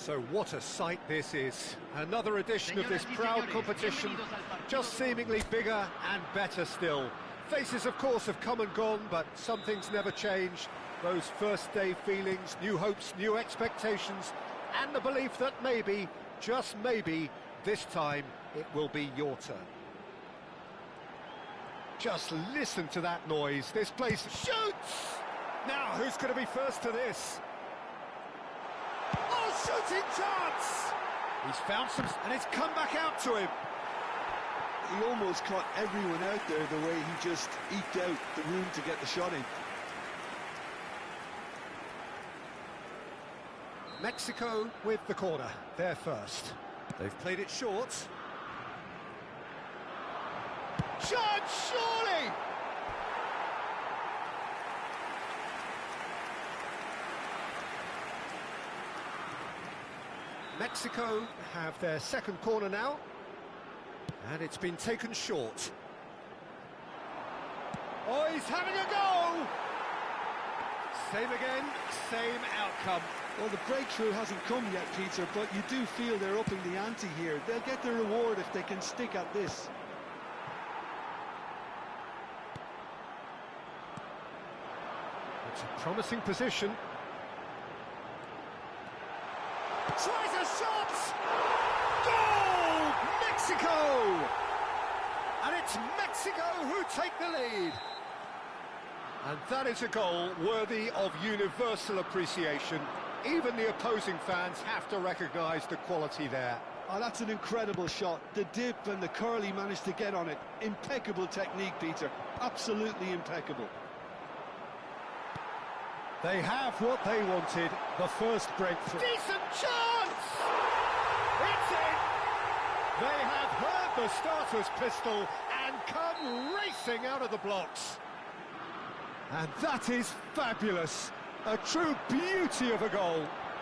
So what a sight this is. Another edition of this proud competition, just seemingly bigger and better still. Faces, of course, have come and gone, but some things never change. Those first day feelings, new hopes, new expectations, and the belief that maybe, just maybe, this time it will be your turn. Just listen to that noise. This place shoots! Now, who's going to be first to this? Oh, shooting chance! He's found some, and it's come back out to him. He almost caught everyone out there the way he just eked out the room to get the shot in. Mexico with the corner, they're first. They've played it short. Chance, surely! Mexico have their second corner now, and it's been taken short. Oh, he's having a go! Same again, same outcome. Well, the breakthrough hasn't come yet, Peter, but you do feel they're upping the ante here. They'll get their reward if they can stick at this. It's a promising position. Tries a shot! Goal! Mexico! And it's Mexico who take the lead. And that is a goal worthy of universal appreciation. Even the opposing fans have to recognise the quality there. Oh, that's an incredible shot. The dip and the curl he managed to get on it. Impeccable technique, Peter. Absolutely impeccable. They have what they wanted, the first breakthrough. Decent chance! It's in! They have heard the starter's pistol and come racing out of the blocks. And that is fabulous. A true beauty of a goal.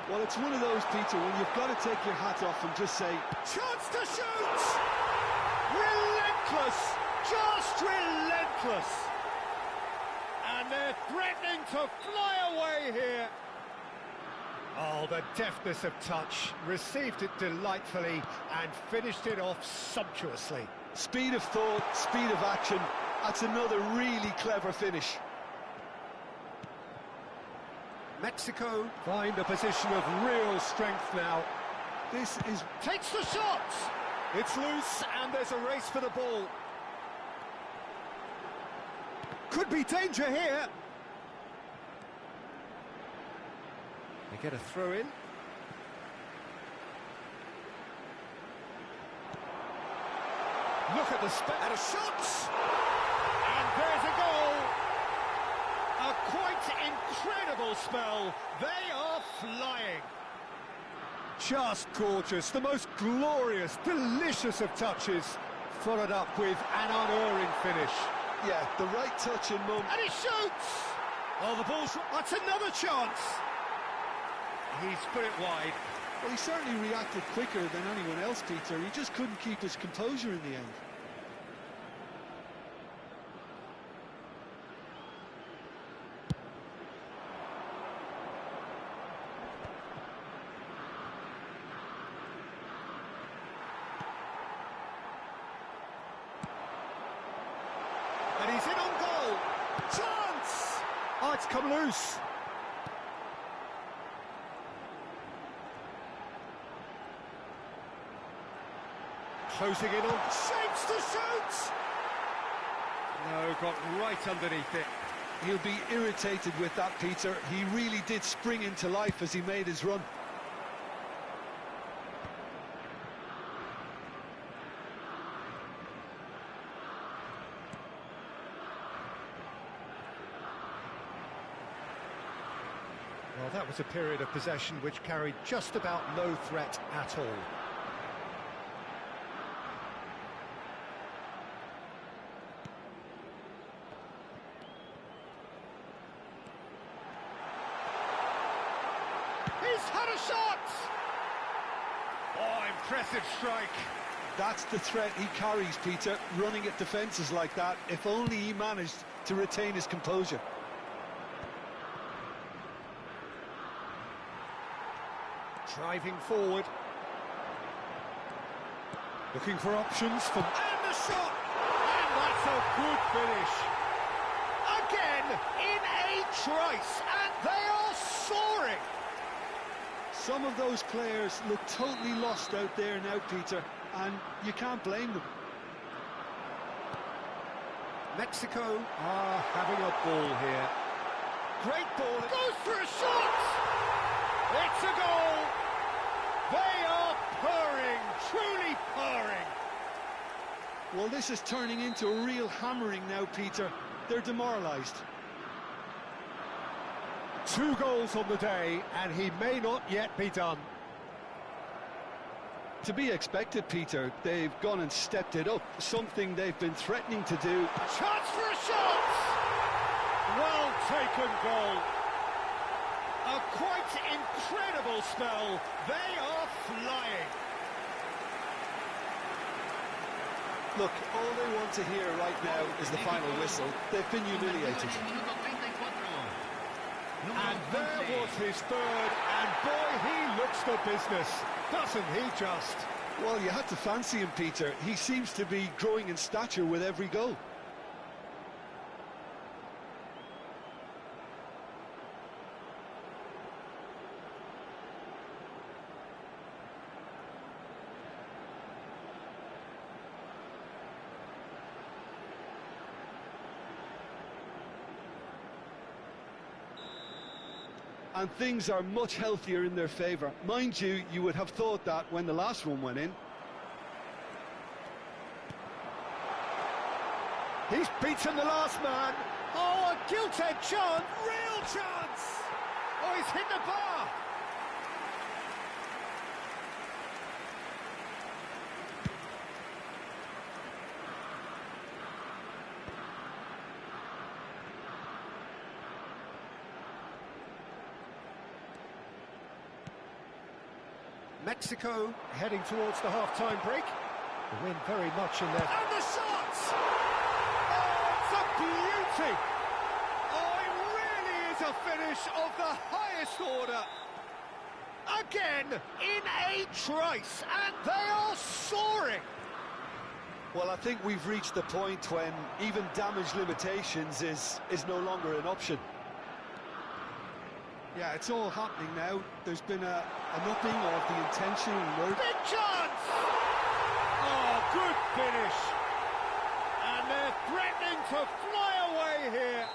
Well, it's one of those, Peter, when you've got to take your hat off and just say, chance to shoot! Relentless! Just relentless! And they're threatening to fly away here. Oh, the deftness of touch. Received it delightfully and finished it off sumptuously. Speed of thought, speed of action. That's another really clever finish. Mexico find a position of real strength now. This is... Takes the shot! It's loose and there's a race for the ball. Could be danger here. They get a throw in. Look at the and a shot! And there's a goal! A quite incredible spell. They are flying. Just gorgeous. The most glorious, delicious of touches. Followed up with an unerring finish. Yeah, the right touch and moment. And he shoots! Oh, the ball's... That's another chance! He's put it wide. Well, he certainly reacted quicker than anyone else, Peter. He just couldn't keep his composure in the end. And he's in on goal. Chance! Oh, it's come loose. Closing in on... Shapes to shoot! No, got right underneath it. He'll be irritated with that, Peter. He really did spring into life as he made his run. Well, that was a period of possession which carried just about no threat at all. He's had a shot! Oh, impressive strike. That's the threat he carries, Peter, running at defences like that. If only he managed to retain his composure. Driving forward. Looking for options for... And the shot! And that's a good finish. Again, in a trice, and they are soaring. Some of those players look totally lost out there now, Peter, and you can't blame them. Mexico are having a ball here. Great ball. Goes for a shot! It's a goal! They are purring, truly purring. Well, this is turning into a real hammering now, Peter. They're demoralised. 2 goals on the day, and he may not yet be done. To be expected, Peter. They've gone and stepped it up, something they've been threatening to do. Chance for a shot! Well taken goal. A quite incredible spell. They are flying. Look, all they want to hear right now is the final whistle. They've been humiliated. And there was his third, and boy, he looks the business, doesn't he just? Well, you had to fancy him, Peter. He seems to be growing in stature with every goal. And things are much healthier in their favour. Mind you, you would have thought that when the last one went in. He's beaten the last man. Oh, a gilt-edged chance. Real chance. Oh, he's hit the bar. Mexico heading towards the half-time break. The win very much in there. And the shots! Oh, it's a beauty! Oh, it really is a finish of the highest order. Again, in a trice, and they are soaring. Well, I think we've reached the point when even damage limitations is no longer an option. Yeah, it's all happening now. There's been an upping of the intention and work. Big chance! Oh, good finish. And they're threatening to fly away here.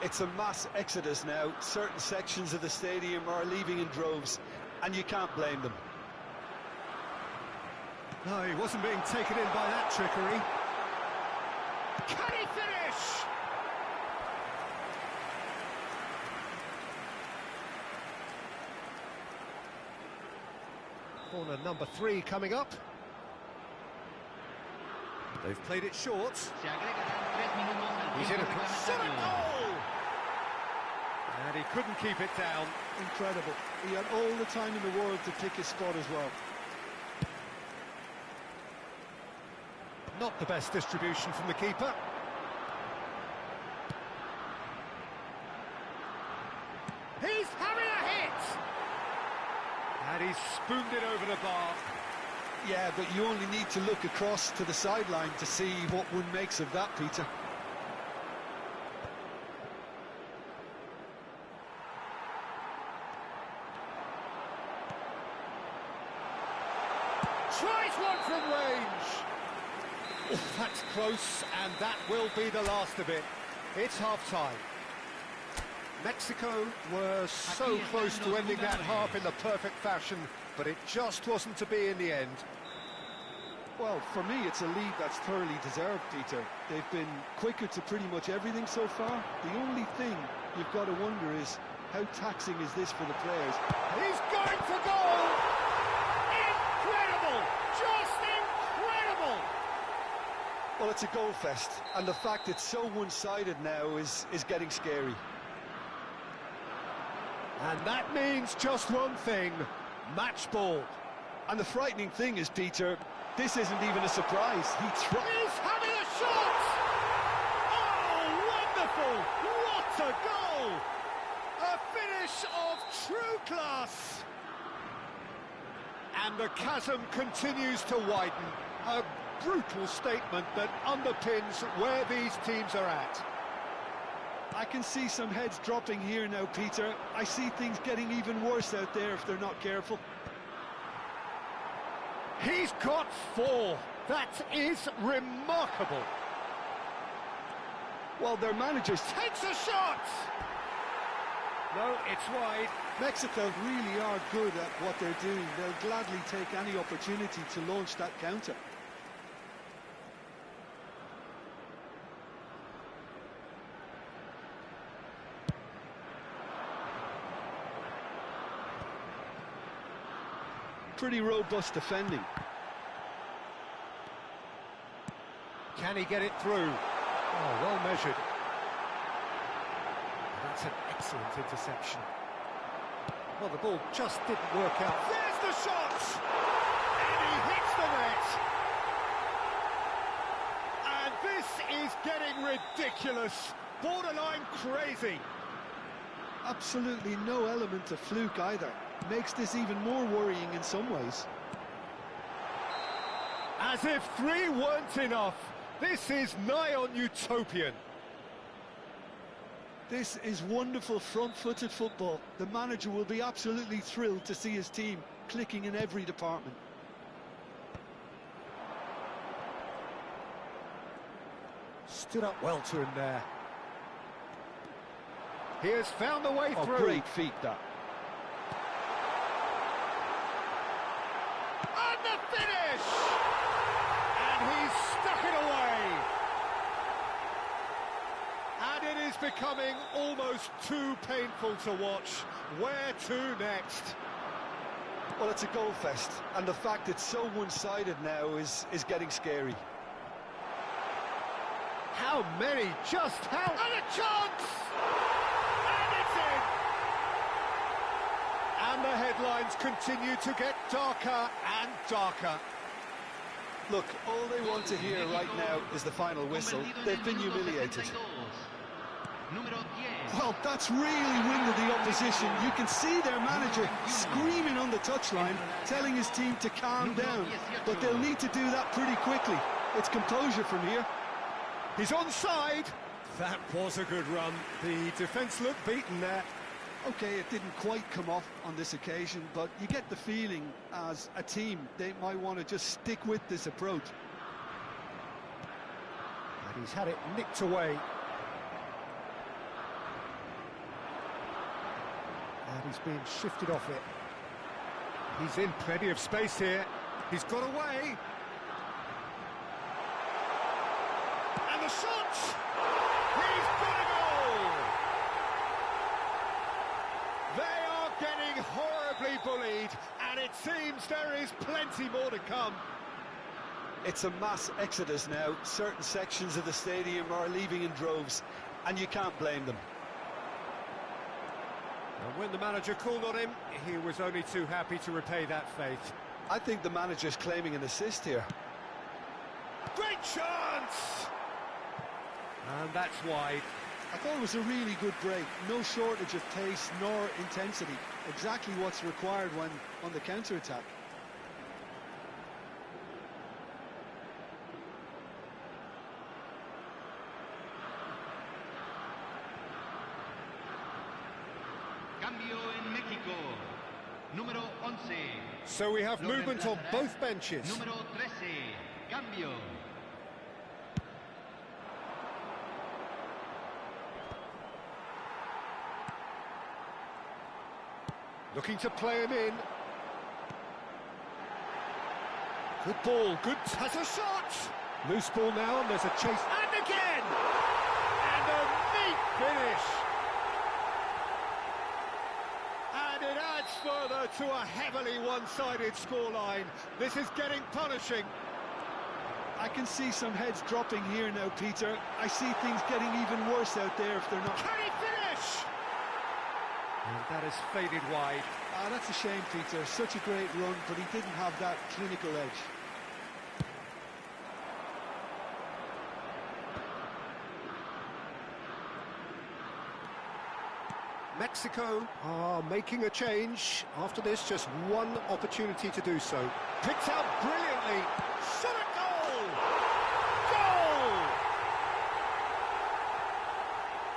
It's a mass exodus now. Certain sections of the stadium are leaving in droves, and you can't blame them. No, he wasn't being taken in by that trickery. Can he finish? Corner number 3 coming up. They've played it short. He's in a solid goal! And he couldn't keep it down. Incredible. He had all the time in the world to pick his spot as well. Not the best distribution from the keeper. He's having a hit! And he's spooned it over the bar. Yeah, but you only need to look across to the sideline to see what one makes of that, Peter. Tries one from range. Oh, that's close, and that will be the last of it. It's half-time. Mexico were so close to ending that half in the perfect fashion, but it just wasn't to be in the end. Well, for me, it's a lead that's thoroughly deserved, Peter. They've been quicker to pretty much everything so far. The only thing you've got to wonder is, how taxing is this for the players? He's going for goal! Incredible! Just incredible! Well, it's a goal fest, and the fact it's so one-sided now is getting scary. And that means just one thing, match ball. And the frightening thing is, Peter, this isn't even a surprise. He's having a shot! Oh, wonderful! What a goal! A finish of true class! And the chasm continues to widen. A brutal statement that underpins where these teams are at. I can see some heads dropping here now, Peter. I see things getting even worse out there if they're not careful. He's got 4. That is remarkable. Well, their managers Takes a shot! No, it's wide. Mexico really are good at what they're doing. They'll gladly take any opportunity to launch that counter. Pretty robust defending. Can he get it through? Oh, well measured. That's an excellent interception. Well, the ball just didn't work out. There's the shot! And he hits the net! And this is getting ridiculous. Borderline crazy. Absolutely no element of fluke either. Makes this even more worrying in some ways. As if 3 weren't enough. This is nigh on utopian. This is wonderful front-footed football. The manager will be absolutely thrilled to see his team clicking in every department. Stood up well to him there. He has found the way through. Great feat, that. And the finish! And he's stuck it away. And it is becoming almost too painful to watch. Where to next? Well, it's a goal fest, and the fact it's so one-sided now is getting scary. How many? Just how? And a chance! And it's in! And the headlines continue to get darker and darker. Look, all they want to hear right now is the final whistle. They've been humiliated. Well, that's really winded the opposition. You can see their manager screaming on the touchline, telling his team to calm down. But they'll need to do that pretty quickly. It's composure from here. He's onside. That was a good run. The defence looked beaten there. Okay, it didn't quite come off on this occasion, but you get the feeling as a team they might want to just stick with this approach. And he's had it nicked away. And he's being shifted off it. He's in plenty of space here. He's got away. And the shot! He's got a goal! They are getting horribly bullied, and it seems there is plenty more to come. It's a mass exodus now. Certain sections of the stadium are leaving in droves, and you can't blame them. And when the manager called on him, he was only too happy to repay that faith. I think the manager's claiming an assist here. Great chance! And that's wide. I thought it was a really good break. No shortage of pace nor intensity. Exactly what's required when on the counter-attack. So we have movement on both benches. Número 13, cambio. Looking to play him in. Good ball, good, has a shot! Loose ball now, and there's a chase, and again! And a neat finish! And it adds further to a heavily one-sided scoreline. This is getting punishing. I can see some heads dropping here now, Peter. I see things getting even worse out there if they're not... Can he finish? And that has faded wide. Ah, that's a shame, Peter. Such a great run, but he didn't have that clinical edge. Mexico are making a change. After this, just one opportunity to do so. Picked out brilliantly. Shot a goal! Goal!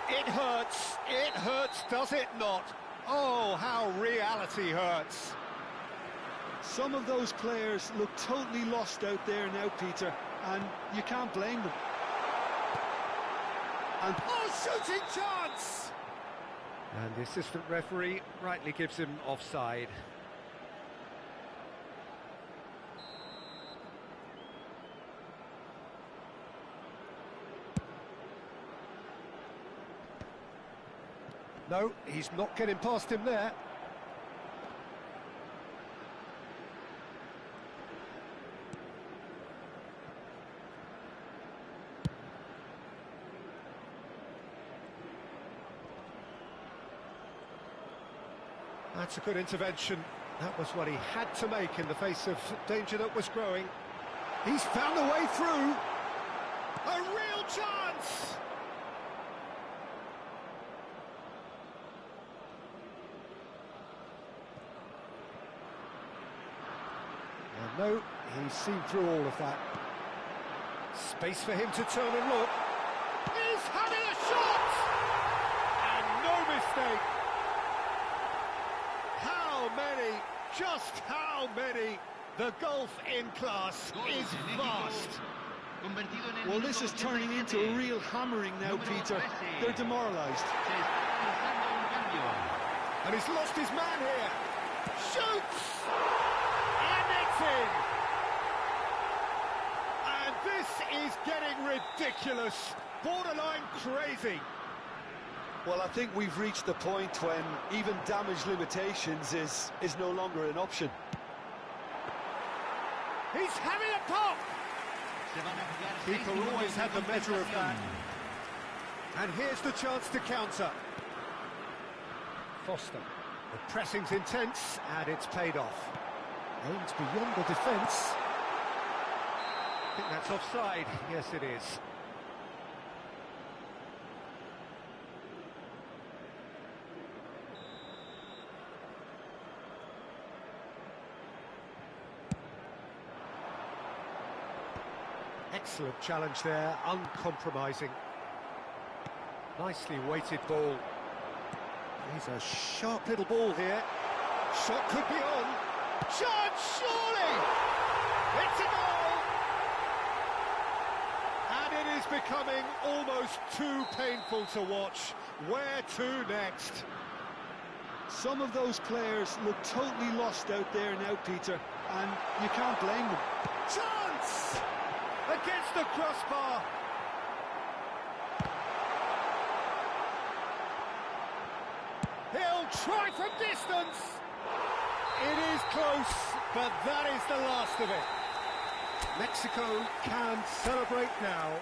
It hurts, does it not? Oh, how reality hurts. Some of those players look totally lost out there now, Peter, and you can't blame them. And shooting chance! And the assistant referee rightly gives him offside. No, he's not getting past him there. That's a good intervention. That was what he had to make in the face of danger that was growing. He's found a way through. A real chance! And no, he's seen through all of that. Space for him to turn and look. He's having a shot! And no mistake. How many, just how many? The gulf in class is vast. Well, this is turning into a real hammering now, Peter. They're demoralised. And he's lost his man here. Shoots! And it's in! And this is getting ridiculous. Borderline crazy. Well, I think we've reached the point when even damage limitations is no longer an option. He's having a pop! Keeper always had the measure of that. And here's the chance to counter. Foster. The pressing's intense, and it's paid off. Aims beyond the defence. I think that's offside. Yes, it is. Excellent challenge there, uncompromising. Nicely weighted ball. He's a sharp little ball here. Shot could be on. Chance, surely! It's a goal! And it is becoming almost too painful to watch. Where to next? Some of those players look totally lost out there now, Peter, and you can't blame them. Chance! Against the crossbar. He'll try from distance. It is close, but that is the last of it. Mexico can celebrate now.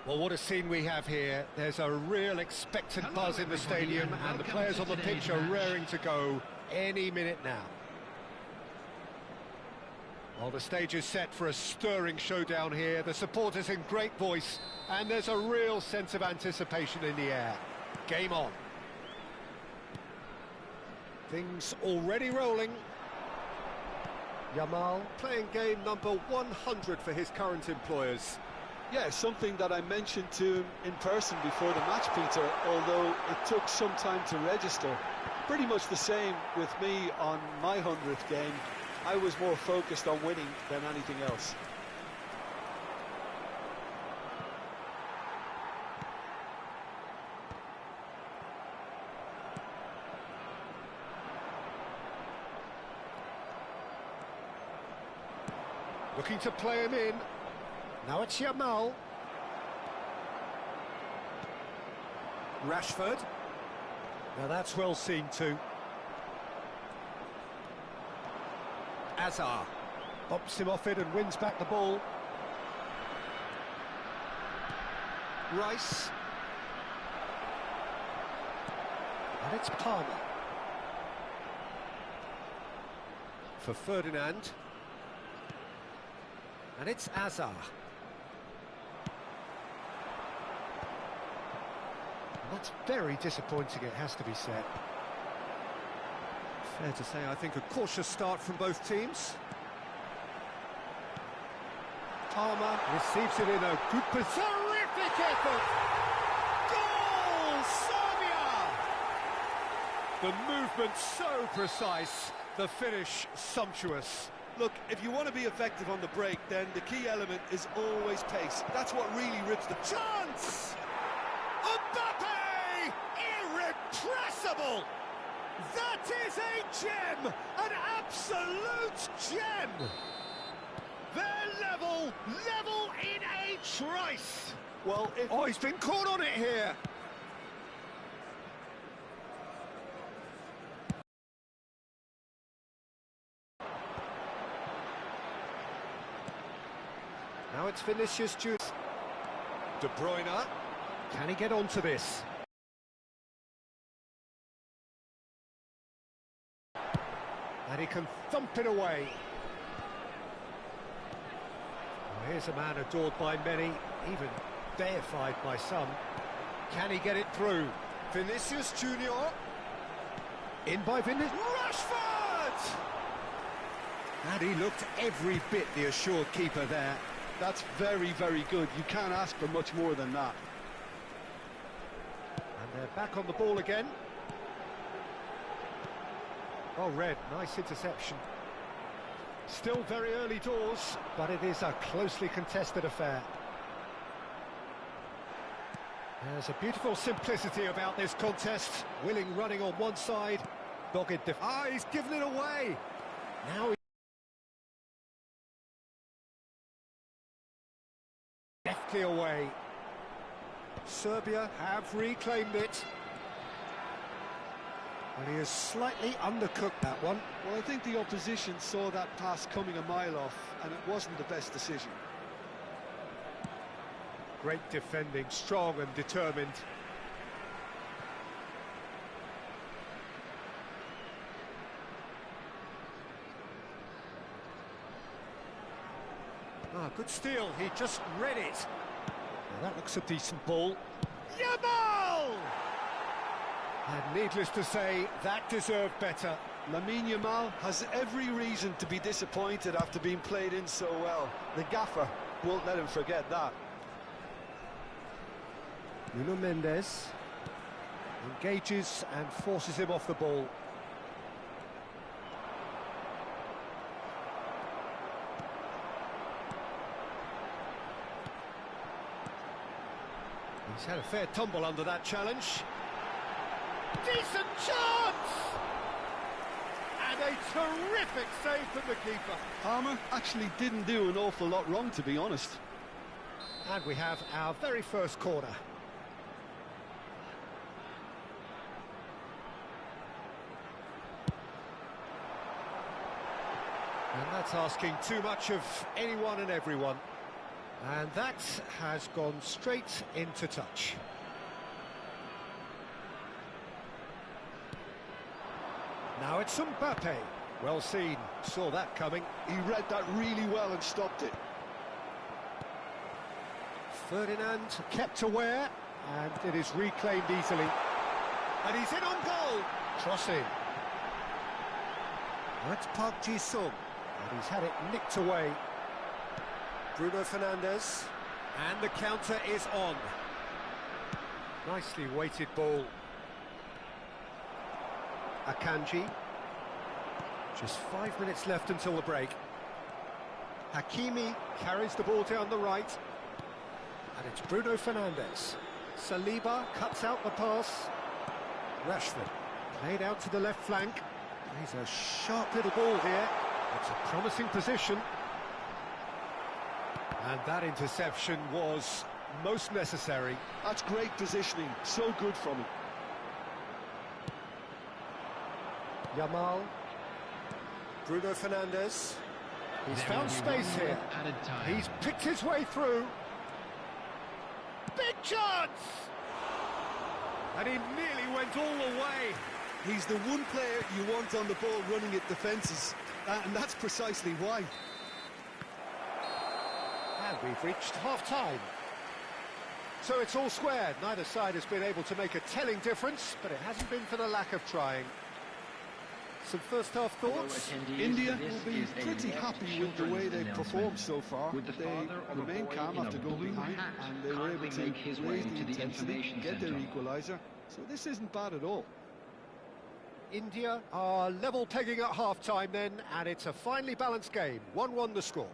Well, what a scene we have here. There's a real expectant buzz in the stadium, and the players on the pitch are raring to go any minute now. Well, the stage is set for a stirring showdown here. The supporters in great voice, and there's a real sense of anticipation in the air. Game on. Things already rolling. Yamal playing game number 100 for his current employers. Yeah, something that I mentioned to him in person before the match, Peter, although it took some time to register. Pretty much the same with me on my 100th game. I was more focused on winning than anything else. Looking to play him in. Now it's Yamal. Rashford. Now that's well seen too. Azar bumps him off it and wins back the ball. Rice. And it's Palmer. For Ferdinand. And it's Azar. And that's very disappointing, it has to be said. Fair to say, I think, a cautious start from both teams. Palmer receives it in a good position. Terrific effort! Goal! Serbia! The movement so precise, the finish sumptuous. Look, if you want to be effective on the break, then the key element is always pace. That's what really rips the Chance! Mbappé! Irrepressible! That is a gem! An absolute gem! They're level in a trice! Well, Oh, he's been caught on it here! Now it's Vinicius Junior. De Bruyne. Can he get onto this? And he can thump it away. Well, here's a man adored by many, even deified by some. Can he get it through? Vinicius Junior. In by Vinicius. Rashford! And he looked every bit the assured keeper there. That's very, very good. You can't ask for much more than that. And they're back on the ball again. Oh, Red, nice interception. Still very early doors, but it is a closely contested affair. There's a beautiful simplicity about this contest. Willing running on one side, dogged he's given it away. Now deftly away. Serbia have reclaimed it. And he has slightly undercooked that one. Well, I think the opposition saw that pass coming a mile off, and it wasn't the best decision. Great defending, strong and determined. Ah, good steal, he just read it. Now that looks a decent ball. Yamal! And needless to say, that deserved better. Lamine Yamal has every reason to be disappointed after being played in so well. The gaffer won't let him forget that. Nuno Mendes engages and forces him off the ball. He's had a fair tumble under that challenge. Decent chance! And a terrific save from the keeper. Palmer actually didn't do an awful lot wrong, to be honest. And we have our very first corner. And that's asking too much of anyone and everyone. And that has gone straight into touch. Now it's Mbappé. Well seen, saw that coming. He read that really well and stopped it. Ferdinand kept aware, and it is reclaimed easily. And he's in on goal. Crossing. That's Park Ji-sung, and he's had it nicked away. Bruno Fernandes, and the counter is on. Nicely weighted ball. Akanji. Just 5 minutes left until the break. Hakimi carries the ball down the right. And it's Bruno Fernandes. Saliba cuts out the pass. Rashford played out to the left flank. He's a sharp little ball here. It's a promising position. And that interception was most necessary. That's great positioning, so good from him. Yamal. Bruno Fernandes. He's found space here. He's picked his way through. Big chance! And he nearly went all the way. He's the one player you want on the ball running at defences, and that's precisely why. And we've reached half-time. So it's all squared. Neither side has been able to make a telling difference, but it hasn't been for the lack of trying. Some first-half thoughts? India will be pretty happy with the way they've performed so far. They remain calm after going behind, and they were able to raise the intensity, get their equaliser. So this isn't bad at all. India are level pegging at half-time then, and it's a finely balanced game. 1-1 the score.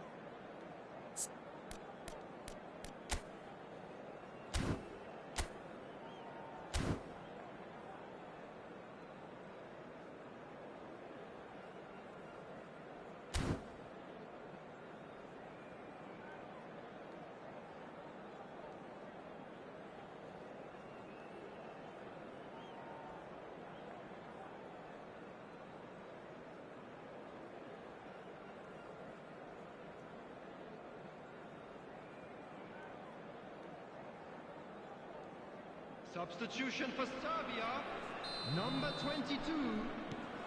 Substitution for Serbia, number 22,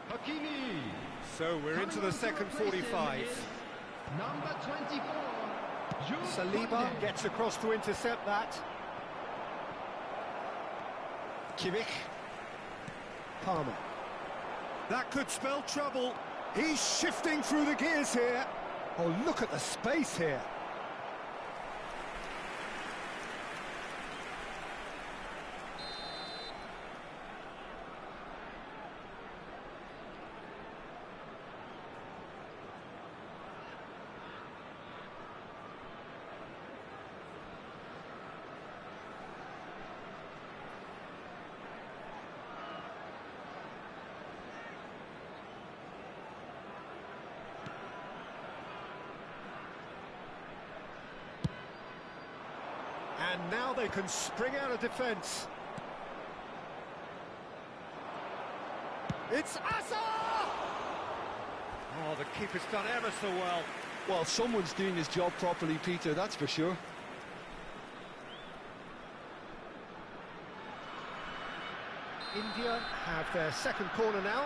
Hakimi. So we're into the second 45. Number 24, Saliba gets across to intercept that. Kimmich. Palmer. That could spell trouble. He's shifting through the gears here. Oh, look at the space here. And now they can spring out of defence. It's Asa! Oh, the keeper's done ever so well. Well, someone's doing his job properly, Peter, that's for sure. India have their second corner now.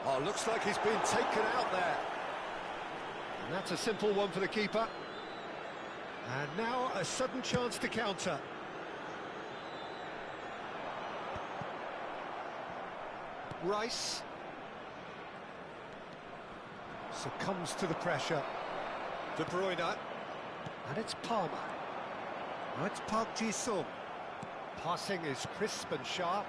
Oh, looks like he's been taken out there. And that's a simple one for the keeper. And now a sudden chance to counter. Rice succumbs to the pressure. De Bruyne. And it's Palmer. Now it's Park Ji-sung. Passing is crisp and sharp.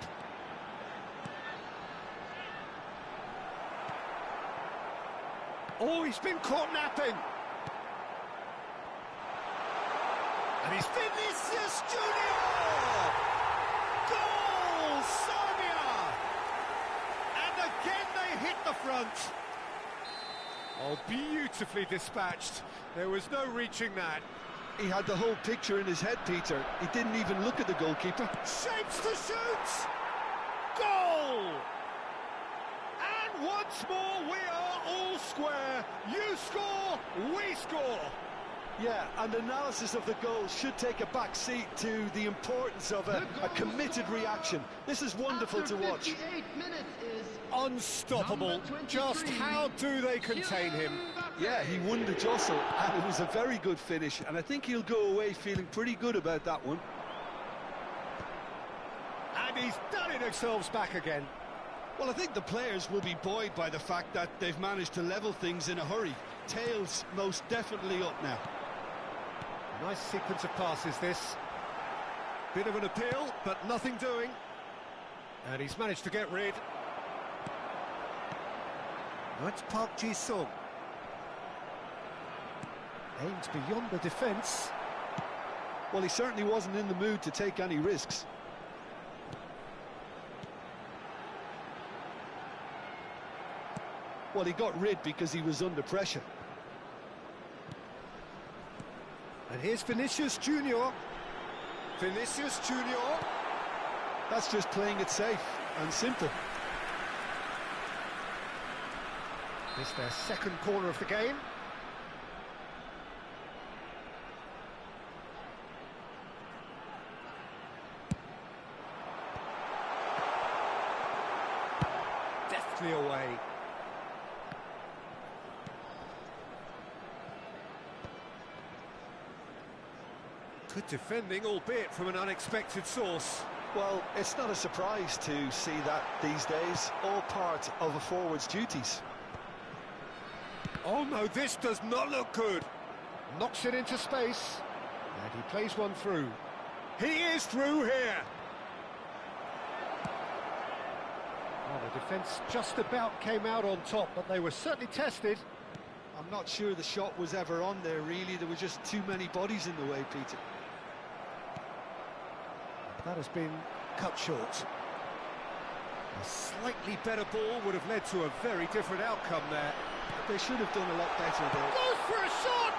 Oh, he's been caught napping. And he's Vinicius Junior! Goal, Serbia! And again they hit the front. Oh, beautifully dispatched. There was no reaching that. He had the whole picture in his head, Peter. He didn't even look at the goalkeeper. Shapes to shoot! Goal! And once more we are all square. You score, we score. Yeah, and analysis of the goal should take a back seat to the importance of a committed reaction. This is wonderful to watch. 58 minutes is Unstoppable. Just how do they contain him? Yeah, he won the jostle, and it was a very good finish, and I think he'll go away feeling pretty good about that one. And he's done it themselves back again. Well, I think the players will be buoyed by the fact that they've managed to level things in a hurry. Tails most definitely up now. Nice sequence of passes, this. Bit of an appeal, but nothing doing. And he's managed to get rid. Now it's Park Ji-sung. Aims beyond the defence. Well, he certainly wasn't in the mood to take any risks. Well, he got rid because he was under pressure. And here's Vinicius Junior. Vinicius Junior. That's just playing it safe and simple. This their second corner of the game. Deftly away. Good defending, albeit from an unexpected source. Well, it's not a surprise to see that these days, all part of a forward's duties. Oh no, this does not look good. Knocks it into space, and he plays one through. He is through here. Well, the defence just about came out on top, but they were certainly tested. I'm not sure the shot was ever on there, really. There were just too many bodies in the way, Peter. That has been cut short. A slightly better ball would have led to a very different outcome there. They should have done a lot better there. Goes for a shot!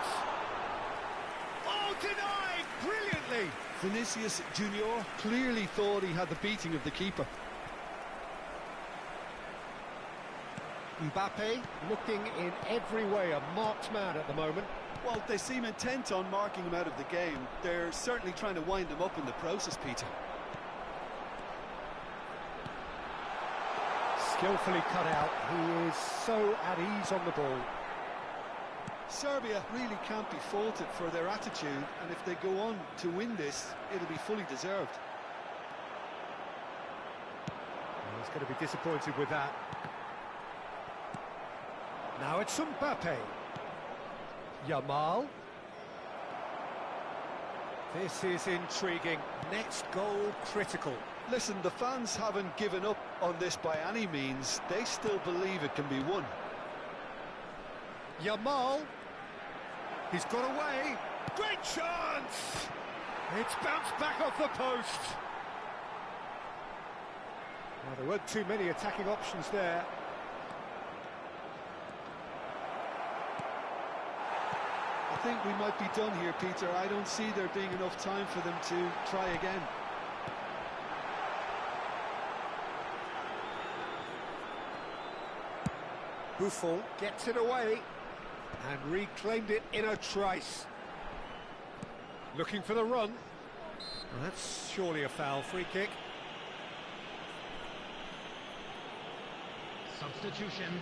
Oh, denied brilliantly! Vinicius Junior clearly thought he had the beating of the keeper. Mbappé looking in every way a marked man at the moment. Well, they seem intent on marking him out of the game. They're certainly trying to wind him up in the process, Peter. Skillfully cut out. He is so at ease on the ball. Serbia really can't be faulted for their attitude, and if they go on to win this, it'll be fully deserved. Well, he's going to be disappointed with that. Now it's Mbappé. Yamal. This is intriguing. Next goal critical. Listen, the fans haven't given up on this by any means. They still believe it can be won. Yamal. He's got away. Great chance! It's bounced back off the post. Well, there weren't too many attacking options there. I think we might be done here, Peter. I don't see there being enough time for them to try again. Buffon gets it away and reclaimed it in a trice. Looking for the run. Well, that's surely a foul. Free kick. Substitution.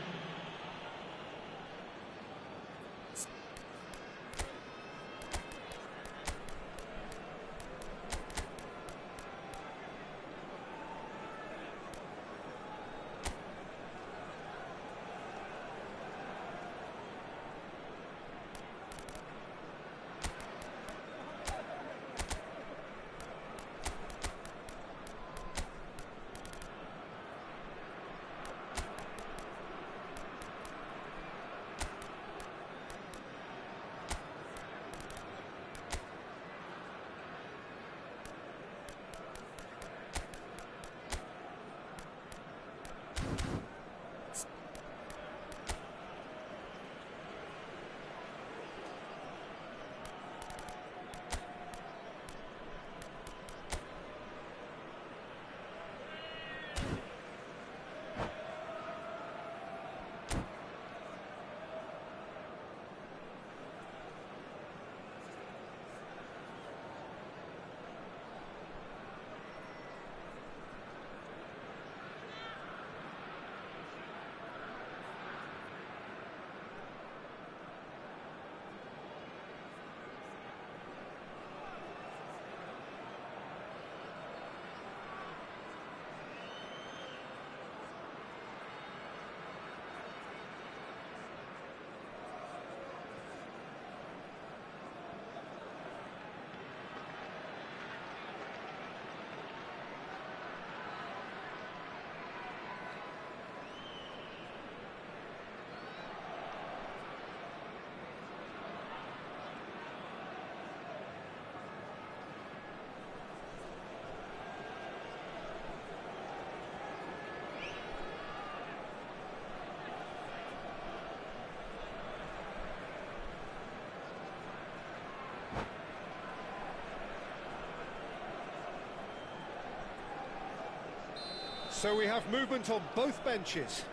So we have movement on both benches.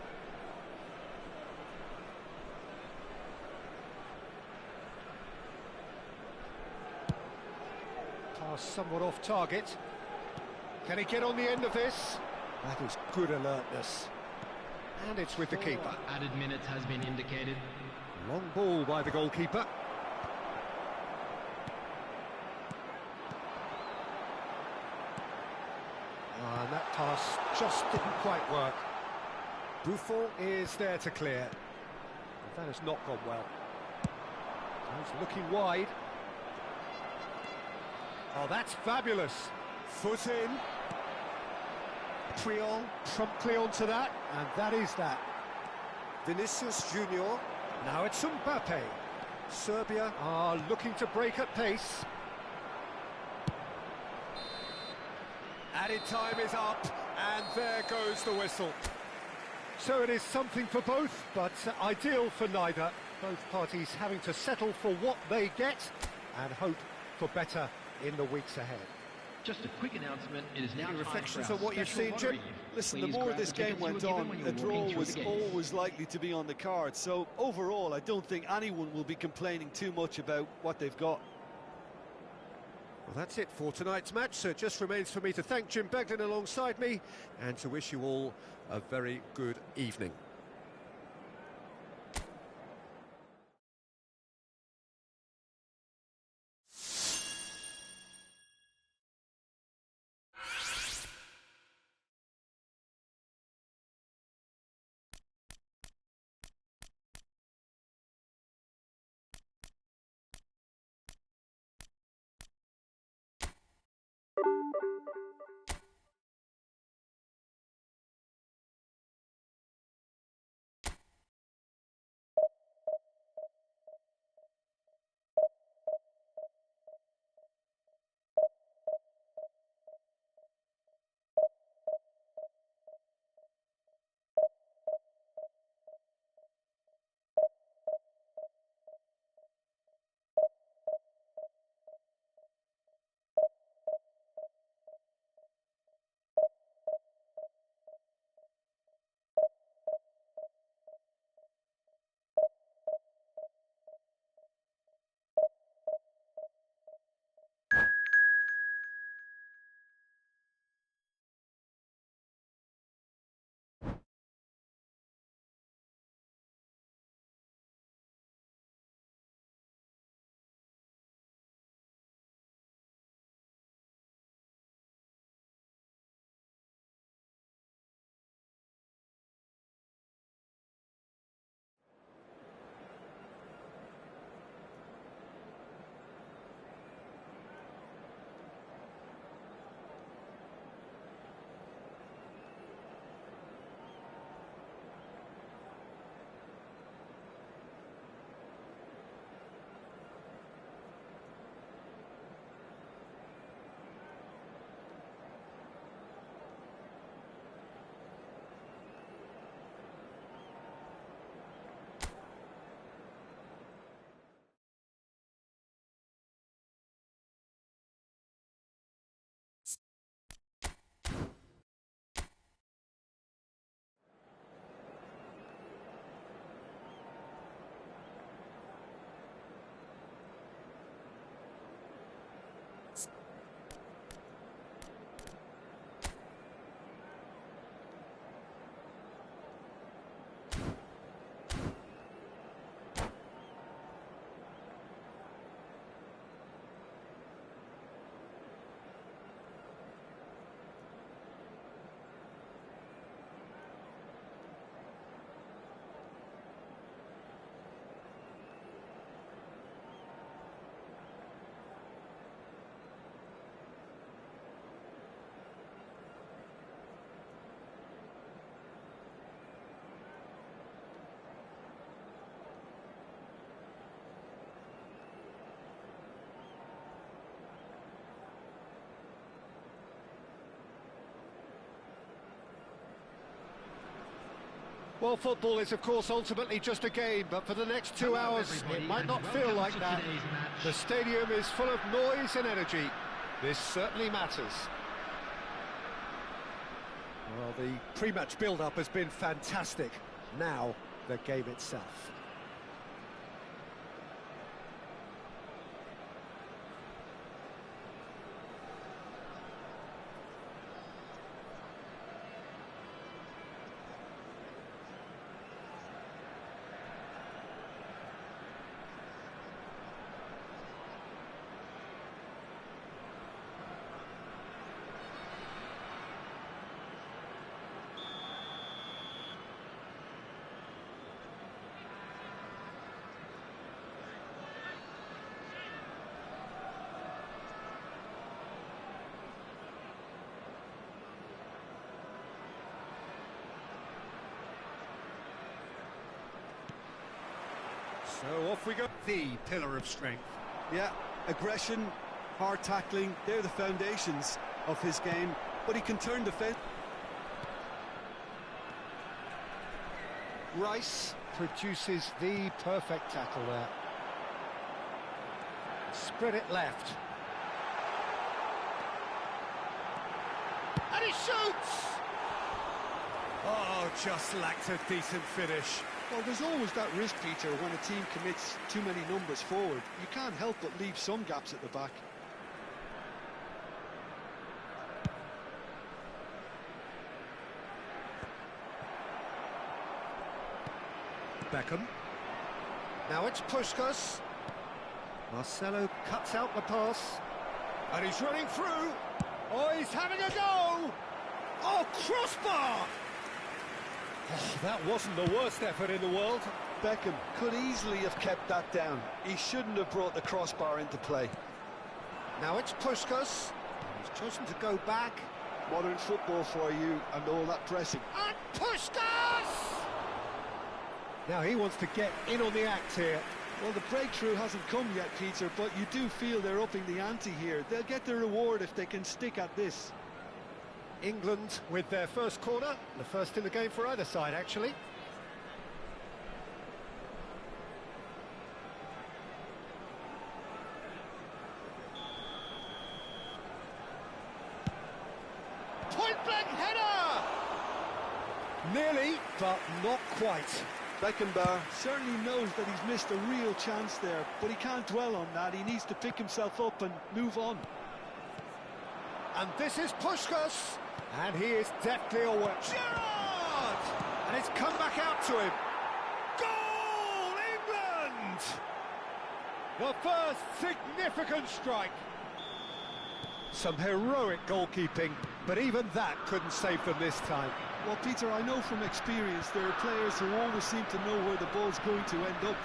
Pass somewhat off target. Can he get on the end of this? That is good alertness. And it's with the keeper. Added minutes has been indicated. Long ball by the goalkeeper. And that pass just didn't quite work. Buffon is there to clear. That has not gone well. He's looking wide. Oh, that's fabulous. Foot in. Triol promptly onto that, and that is that. Vinicius Junior. Now it's Mbappé. Serbia are looking to break at pace. Added time is up, and there goes the whistle. So it is something for both, but ideal for neither. Both parties having to settle for what they get and hope for better in the weeks ahead. Just a quick announcement, it is now Any time reflections for our on what you've special seen, Jim? lottery. Listen, Please the more grab this the game tickets you went were given on, when you a were draw walking through was the gate. always likely to be on the card. So overall, I don't think anyone will be complaining too much about what they've got. Well, that's it for tonight's match, so it just remains for me to thank Jim Beglin alongside me and to wish you all a very good evening. Well, football is, of course, ultimately just a game, but for the next 2 hours, it might not feel like that. The stadium is full of noise and energy. This certainly matters. Well, the pre-match build-up has been fantastic. Now, the game itself. So off we go. The pillar of strength. Yeah, aggression, hard tackling, they're the foundations of his game, but he can turn defence. Rice produces the perfect tackle there. Spread it left. And he shoots! Oh, just lacked a decent finish. Well, there's always that risk, Peter, when a team commits too many numbers forward. You can't help but leave some gaps at the back. Beckham. Now it's Puskás. Marcelo cuts out the pass. And he's running through. Oh, he's having a go! Oh, crossbar! Oh, that wasn't the worst effort in the world. Beckham could easily have kept that down. He shouldn't have brought the crossbar into play. Now it's Puskás. He's chosen to go back. Modern football for you and all that pressing. And Puskás! Now he wants to get in on the act here. Well, the breakthrough hasn't come yet, Peter, but you do feel they're upping the ante here. They'll get their reward if they can stick at this. England with their first corner, the first in the game for either side, actually. Point-blank header! Nearly, but not quite. Beckenbauer certainly knows that he's missed a real chance there, but he can't dwell on that. He needs to pick himself up and move on. And this is Puskás. And he is deftly away. Gerrard! And it's come back out to him. Goal, England! The first significant strike. Some heroic goalkeeping, but even that couldn't save them this time. Well, Peter, I know from experience there are players who always seem to know where the ball's going to end up.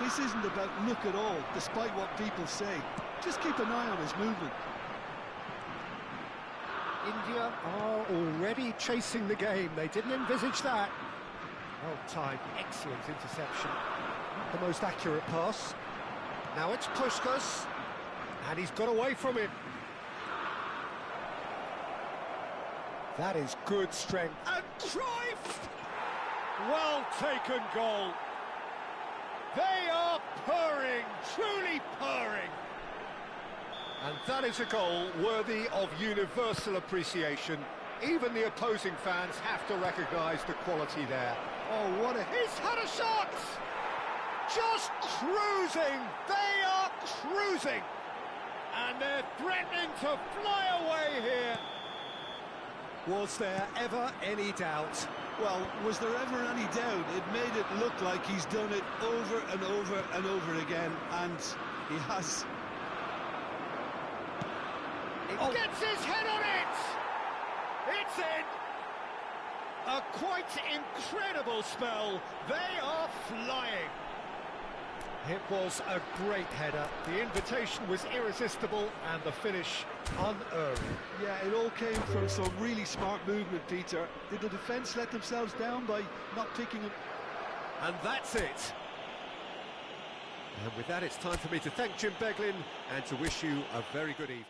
This isn't about luck at all, despite what people say. Just keep an eye on his movement. India are already chasing the game. They didn't envisage that. Well timed, excellent interception. Not the most accurate pass. Now it's Puskás, and he's got away from it. That is good strength. And Cruyff! Well taken goal. They are purring, truly purring. And that is a goal worthy of universal appreciation. Even the opposing fans have to recognise the quality there. Oh, what a... He's had a shot! Just cruising! They are cruising! And they're threatening to fly away here. Was there ever any doubt? Well, was there ever any doubt? It made it look like he's done it over and over and over again, and he has. He gets his head on it! It's in! A quite incredible spell. They are flying. It was a great header. The invitation was irresistible and the finish unerring. Yeah, it all came from some really smart movement, Peter. Did the defence let themselves down by not picking him? And that's it. And with that, it's time for me to thank Jim Beglin and to wish you a very good evening.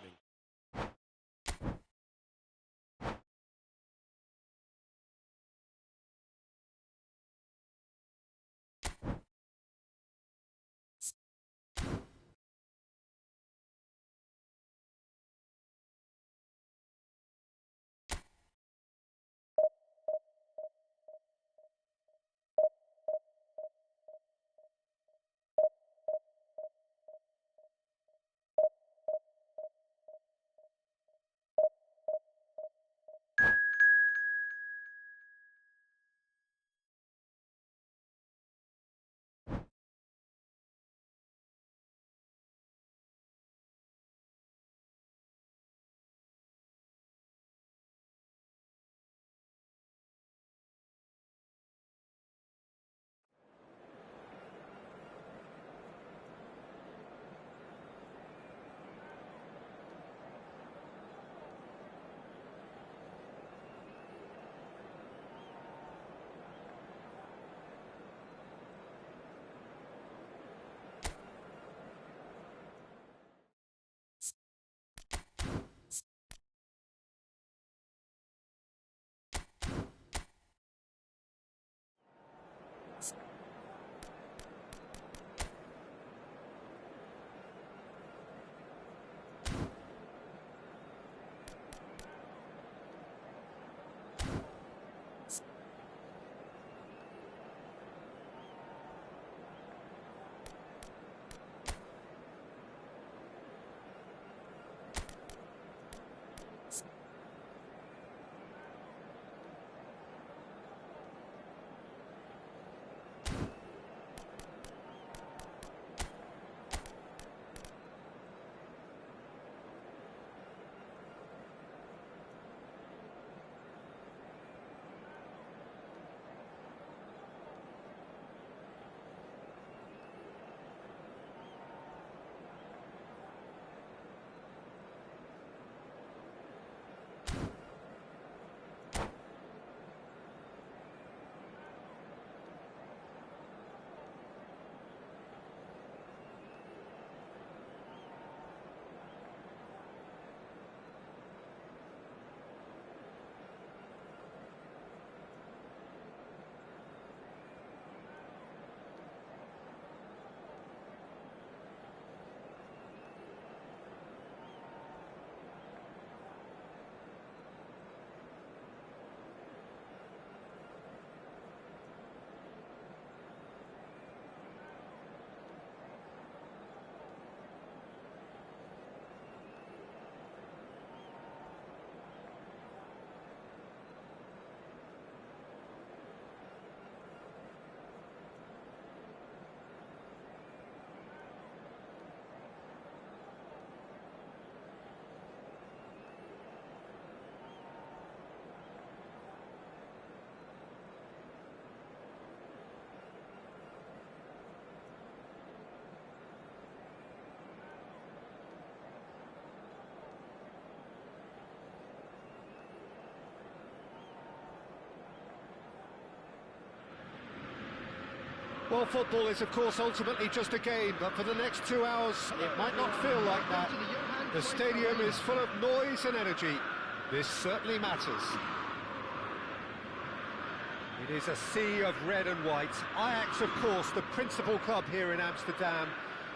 Well, football is, of course, ultimately just a game, but for the next 2 hours, it might not feel like that. The stadium is full of noise and energy. This certainly matters. It is a sea of red and white. Ajax, of course, the principal club here in Amsterdam,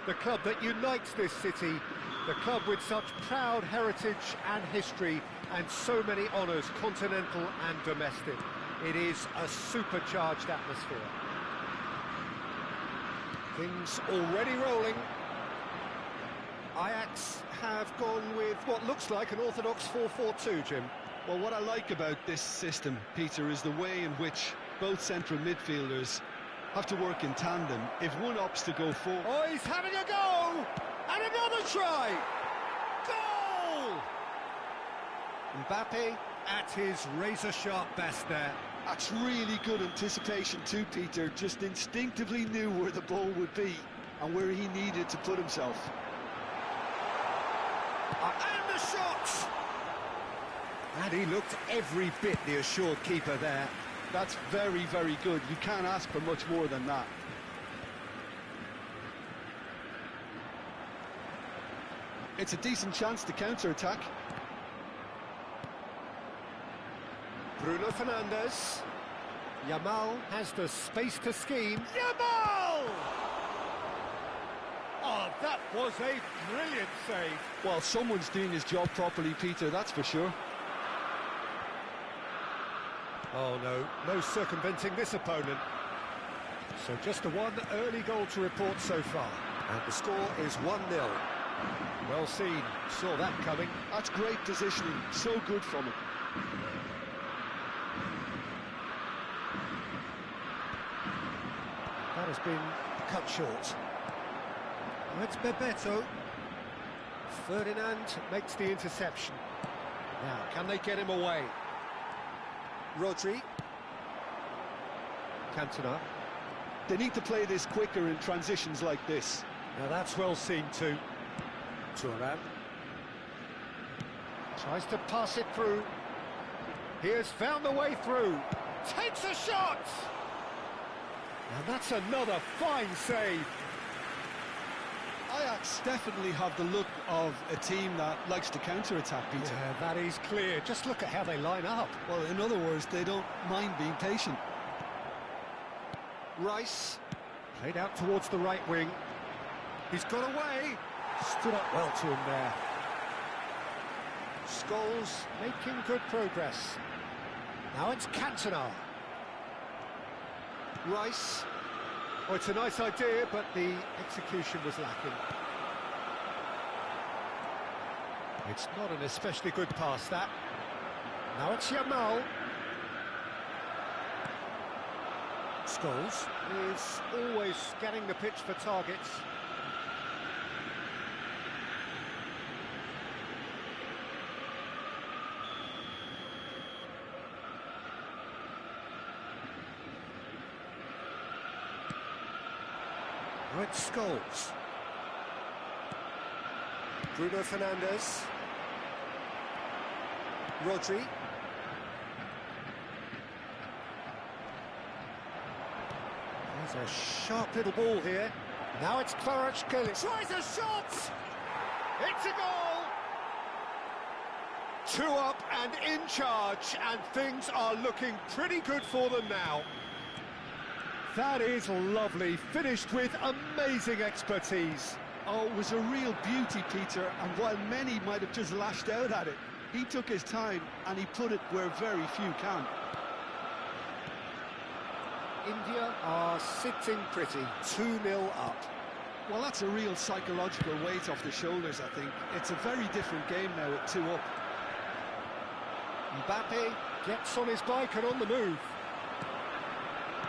the club that unites this city, the club with such proud heritage and history and so many honours, continental and domestic. It is a supercharged atmosphere. Things already rolling. Ajax have gone with what looks like an orthodox 4-4-2, Jim. Well, what I like about this system, Peter, is the way in which both central midfielders have to work in tandem. If one opts to go forward... Oh, he's having a go! And another try! Goal! Mbappé at his razor-sharp best there. That's really good anticipation too, Peter. Just instinctively knew where the ball would be and where he needed to put himself. And the shot! And he looked every bit the assured keeper there. That's very, very good. You can't ask for much more than that. It's a decent chance to counter-attack. Bruno Fernandes. Yamal has the space to scheme. Yamal! Oh, that was a brilliant save. Well, someone's doing his job properly, Peter, that's for sure. Oh, no circumventing this opponent. So just the one early goal to report so far. And the score is 1-0. Well seen, saw that coming. That's great positioning, so good from him. That has been cut short. It's Bebeto. Ferdinand makes the interception. Now, can they get him away? Rodri. Cantona. They need to play this quicker in transitions like this. Now that's well seen too. Thuram. Tries to pass it through. He has found the way through. Takes a shot! And that's another fine save. Ajax definitely have the look of a team that likes to counter-attack, Peter. Yeah, that is clear. Just look at how they line up. Well, in other words, they don't mind being patient. Rice. Played out towards the right wing. He's got away. Stood up well to him there. Scholes making good progress. Now it's Cantona. Rice. Oh, it's a nice idea, but the execution was lacking. It's not an especially good pass, that. Now it's Yamal. Scholes is always scanning the pitch for targets. Right, Scholes. Bruno Fernandes. Rodri. There's a sharp little ball here. Now it's Kvaratskhelia. Tries a shot! It's a goal! 2 up and in charge, and things are looking pretty good for them now. That is lovely, finished with amazing expertise. Oh, it was a real beauty, Peter, and while many might have just lashed out at it, he took his time and he put it where very few can. India are sitting pretty, 2-0 up. Well, that's a real psychological weight off the shoulders, I think. It's a very different game now at 2 up. Mbappé gets on his bike and on the move.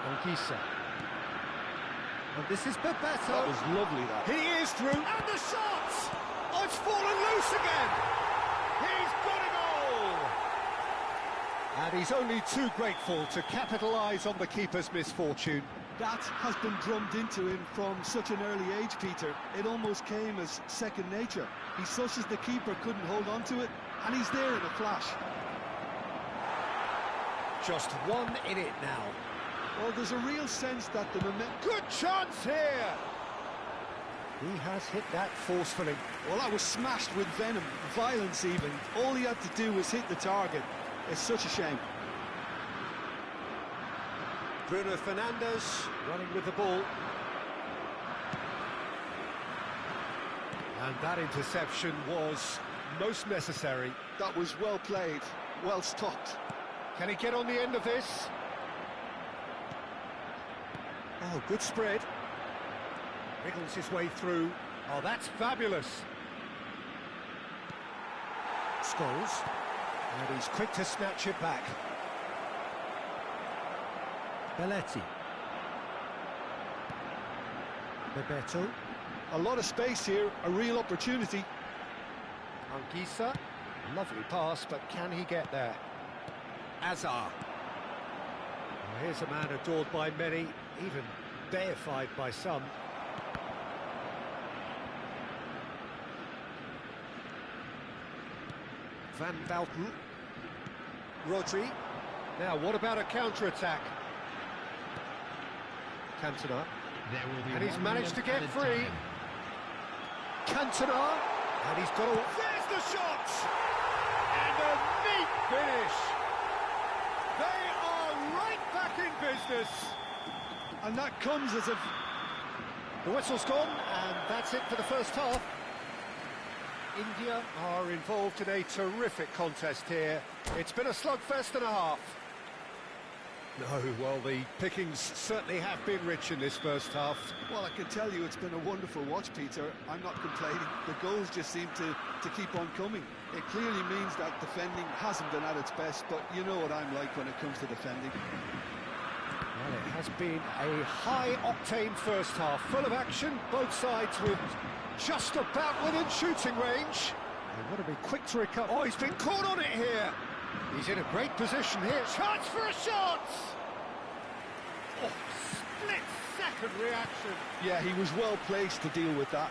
Anguissa. And this is Bebeto. That was lovely, that. He is through, and the shot! Oh, it's fallen loose again! He's got a goal! And he's only too grateful to capitalise on the keeper's misfortune. That has been drummed into him from such an early age, Peter. It almost came as second nature. He susses the keeper couldn't hold on to it, and he's there in a flash. Just one in it now. Well, there's a real sense that the momentum... Good chance here! He has hit that forcefully. Well, that was smashed with venom, violence even. All he had to do was hit the target. It's such a shame. Bruno Fernandes running with the ball. And that interception was most necessary. That was well played, well stopped. Can he get on the end of this? Oh, good spread. Wriggles his way through. Oh, that's fabulous. Scholes. And he's quick to snatch it back. Belletti. Bebeto. A lot of space here, a real opportunity. Anguissa. Lovely pass, but can he get there? Azar. Well, here's a man adored by many, even deified by some. Van Basten. Rodri. Now, what about a counter-attack? Cantona. And he's managed to get free. Cantona. And he's got a... There's the shot! And a neat finish. They are right back in business. And that comes as a... The whistle's gone, and that's it for the first half. India are involved in a terrific contest here. It's been a slugfest and a half. No, well, the pickings certainly have been rich in this first half. Well, I can tell you it's been a wonderful watch, Peter. I'm not complaining. The goals just seem to keep on coming. It clearly means that defending hasn't been at its best, but you know what I'm like when it comes to defending. Well, it has been a high-octane first half, full of action, both sides with just about within shooting range. They want to be quick to recover. Oh, he's been caught on it here. He's in a great position here. Chance for a shot! Oh, split-second reaction. Yeah, he was well placed to deal with that.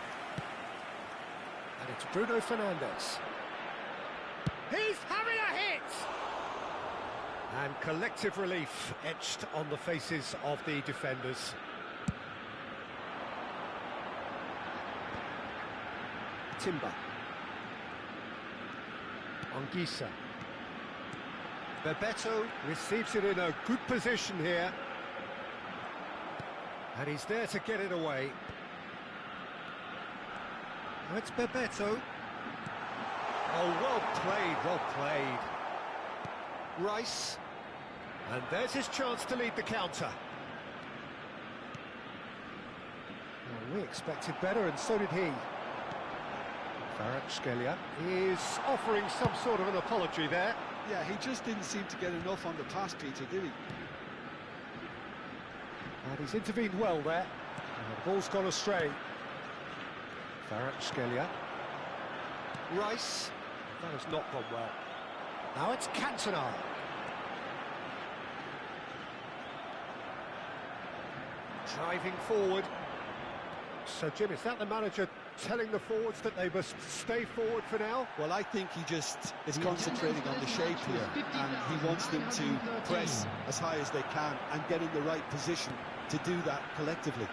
And it's Bruno Fernandes. He's having a hit! And collective relief etched on the faces of the defenders. Timber. Anguissa. Bebeto receives it in a good position here. And he's there to get it away. Oh, it's Bebeto. Oh, well played, well played. Rice. And there's his chance to lead the counter. Well, we expected better, and so did he. Kvaratskhelia is offering some sort of an apology there. Yeah, he just didn't seem to get enough on the pass, Peter, did he? And he's intervened well there. And the ball's gone astray. Kvaratskhelia. Rice. That has not gone well. Now it's Cantona. Driving forward. So, Jim, is that the manager telling the forwards that they must stay forward for now? Well, I think he just is concentrating on the shape here, and he wants them to press as high as they can and get in the right position to do that collectively.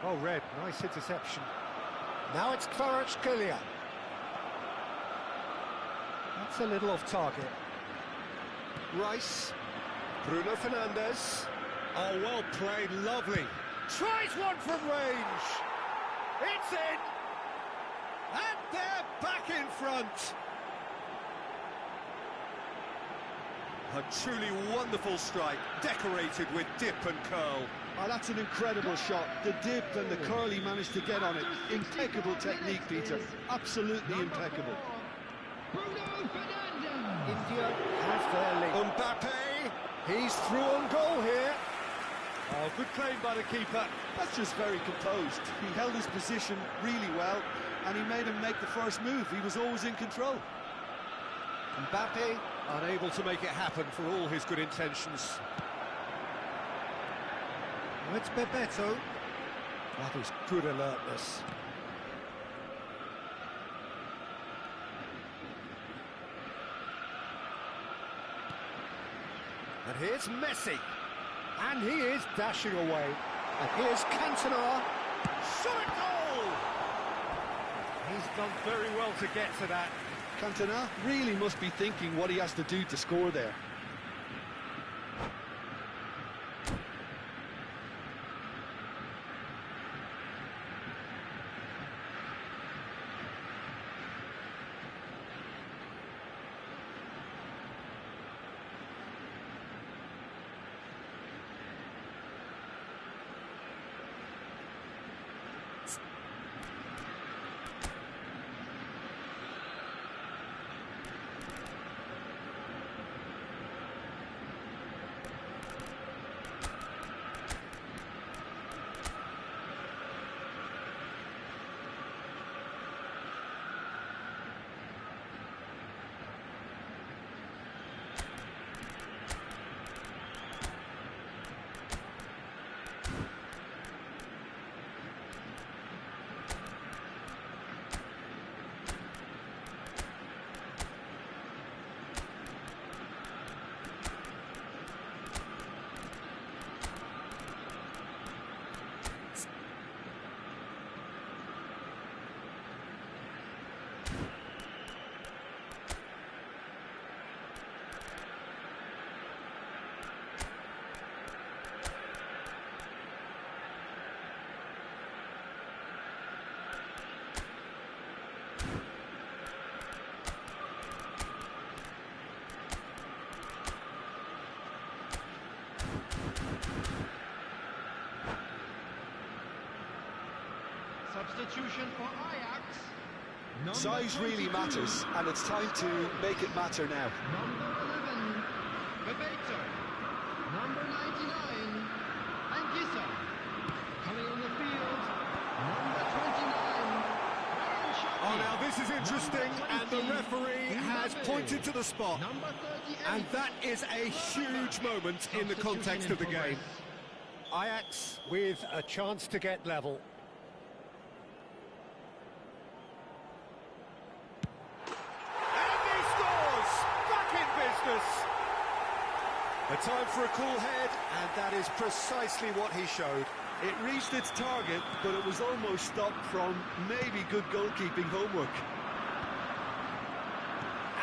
Oh, Red, nice interception. Now it's Kvaratskhelia. That's a little off target. Rice. Bruno Fernandes. Oh, well played, lovely. Tries one from range. It's in. And they're back in front. A truly wonderful strike, decorated with dip and curl. Oh, that's an incredible shot. The dip and the curl he managed to get on it. Impeccable technique, Peter. Absolutely impeccable. India have their lead. Mbappé, he's through on goal here. Oh, good claim by the keeper. That's just very composed. He held his position really well, and he made him make the first move. He was always in control. Mbappé unable to make it happen for all his good intentions. Oh, it's Bebeto. That is good alertness. And here's Messi. And he is dashing away. And here's Cantona. Shot at goal! He's done very well to get to that. Cantona really must be thinking what he has to do to score there. Substitution for Ajax. Size really matters, and it's time to make it matter now. Number 11, Mbappé. Number 99, Anguissa. Coming on the field, number 29, Oh, now this is interesting, and the referee has pointed to the spot. Number 38. And that is a huge moment in the context of the game. Ajax with a chance to get level. And he scores! Back in business! A time for a cool head, and that is precisely what he showed. It reached its target, but it was almost stopped from maybe good goalkeeping homework.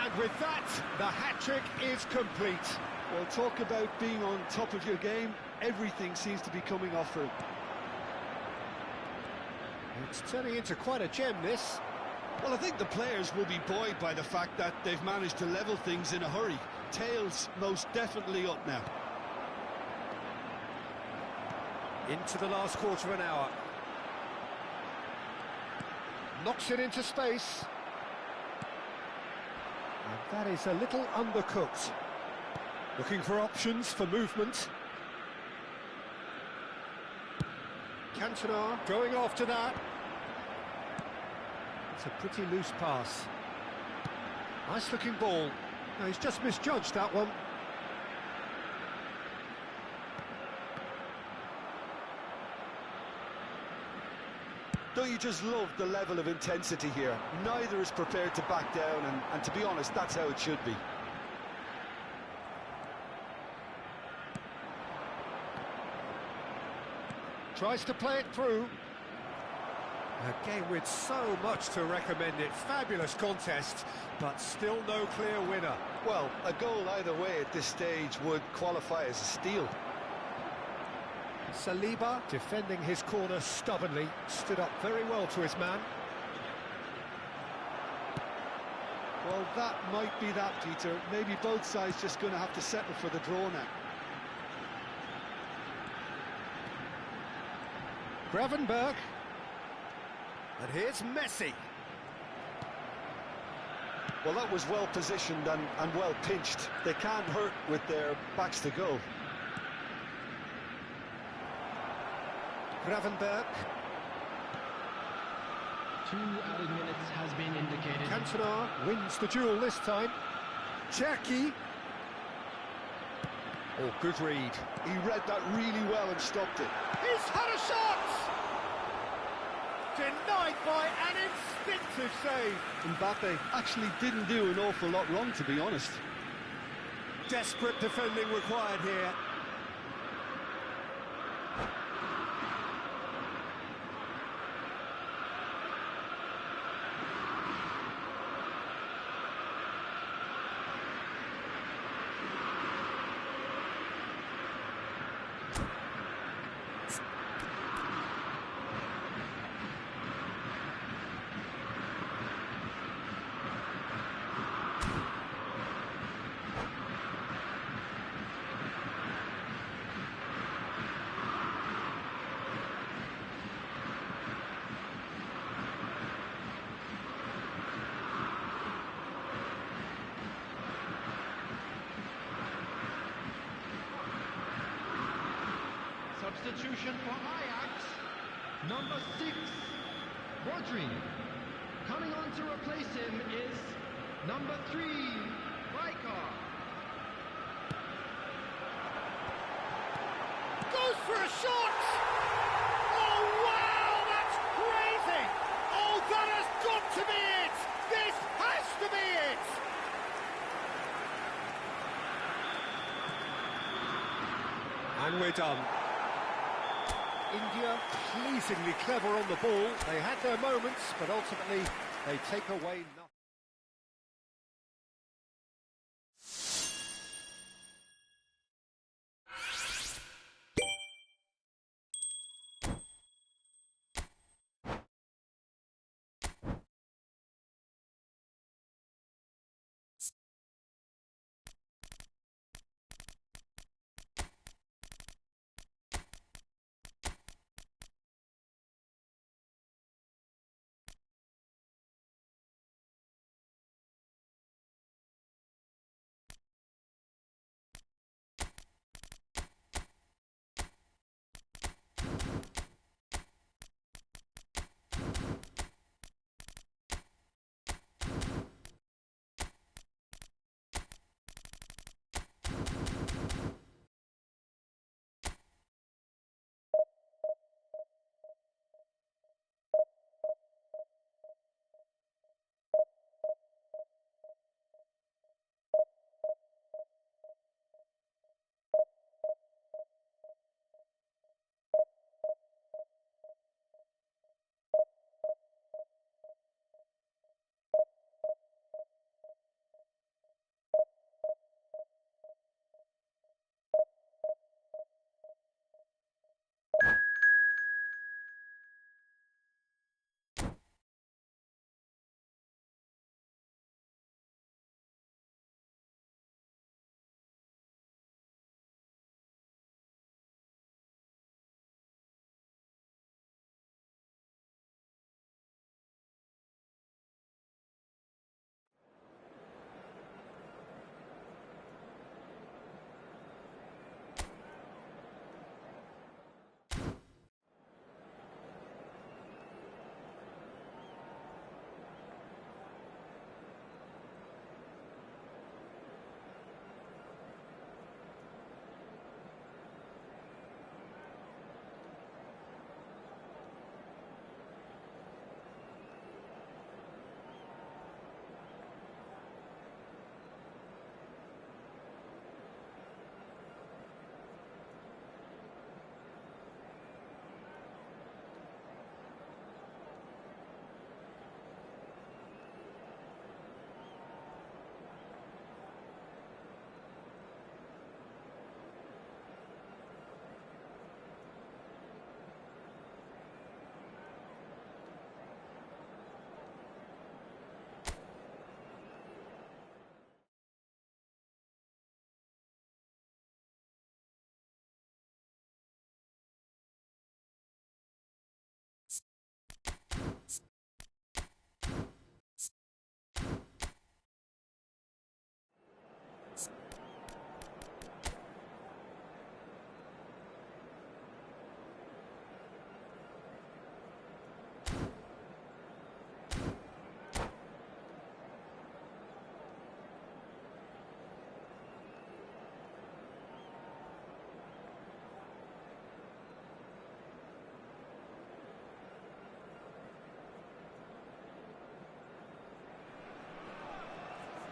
And with that, the hat-trick is complete. Well, talk about being on top of your game. Everything seems to be coming off for him. It's turning into quite a gem, this. Well, I think the players will be buoyed by the fact that they've managed to level things in a hurry. Tails most definitely up now. Into the last quarter of an hour. Knocks it into space. And that is a little undercooked. Looking for options for movement. Cantona going off to that. It's a pretty loose pass. Nice looking ball. No, he's just misjudged that one. Don't you just love the level of intensity here? Neither is prepared to back down, and to be honest, that's how it should be. Tries to play it through. A game with so much to recommend it. Fabulous contest, but still no clear winner. Well, a goal either way at this stage would qualify as a steal. Saliba, defending his corner stubbornly, stood up very well to his man. Well, that might be that, Peter. Maybe both sides just going to have to settle for the draw now. Gravenberg. And here's Messi. Well, that was well positioned and well pinched. They can't hurt with their backs to goal. Gravenberg. 2 added minutes has been indicated. Cantona wins the duel this time. Cherki. Oh, good read. He read that really well and stopped it. He's had a shot! Denied by an instinctive save. Mbappé actually didn't do an awful lot wrong, to be honest. Desperate defending required here. substitution for Ajax, number 6, Rodri. Coming on to replace him is number 3, Rijkaard. Goes for a shot! Oh wow, that's crazy! Oh, that has got to be it! This has to be it! And we're done. India pleasingly clever on the ball. They had their moments, but ultimately they take away nothing.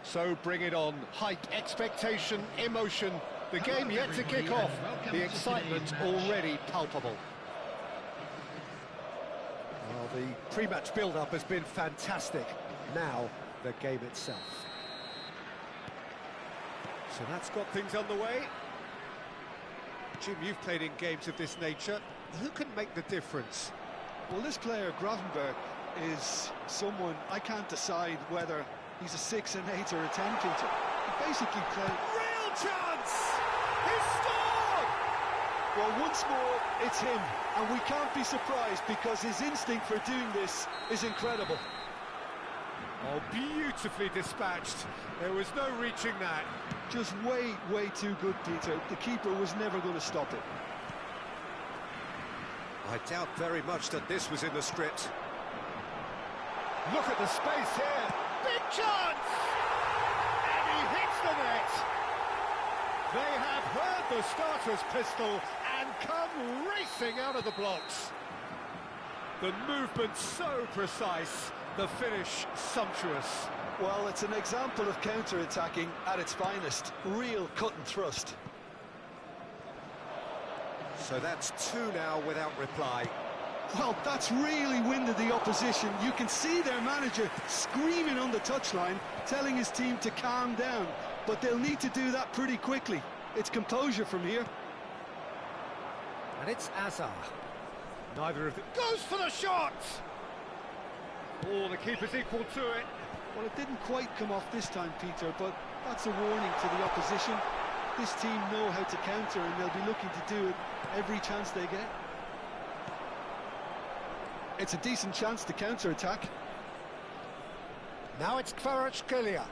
So bring it on. Hype, expectation, emotion. The game yet to kick off. The excitement already palpable. Well, the pre-match build-up has been fantastic. Now, the game itself. So that's got things underway. Jim, you've played in games of this nature. Who can make the difference? Well, this player, Grottenberg, is someone I can't decide whether he's a 6, an 8 or a 10, Peter. He basically played... Real chance! He scored! Well, once more, it's him. And we can't be surprised because his instinct for doing this is incredible. Oh, beautifully dispatched. There was no reaching that. Just way, way too good, Peter. The keeper was never going to stop it. I doubt very much that this was in the script. Look at the space here. Big chance! And he hits the net. They have heard the starter's pistol and come racing out of the blocks. The movement so precise, the finish sumptuous. Well, it's an example of counter-attacking at its finest. Real cut and thrust. So that's two now without reply. Well, that's really winded the opposition. You can see their manager screaming on the touchline, telling his team to calm down. But they'll need to do that pretty quickly. It's composure from here. And it's Azar. Neither of them goes for the shot! Oh, the keeper's equal to it. Well, it didn't quite come off this time, Peter, but that's a warning to the opposition. This team know how to counter, and they'll be looking to do it every chance they get. It's a decent chance to counter-attack. Now it's Kvaratskhelia.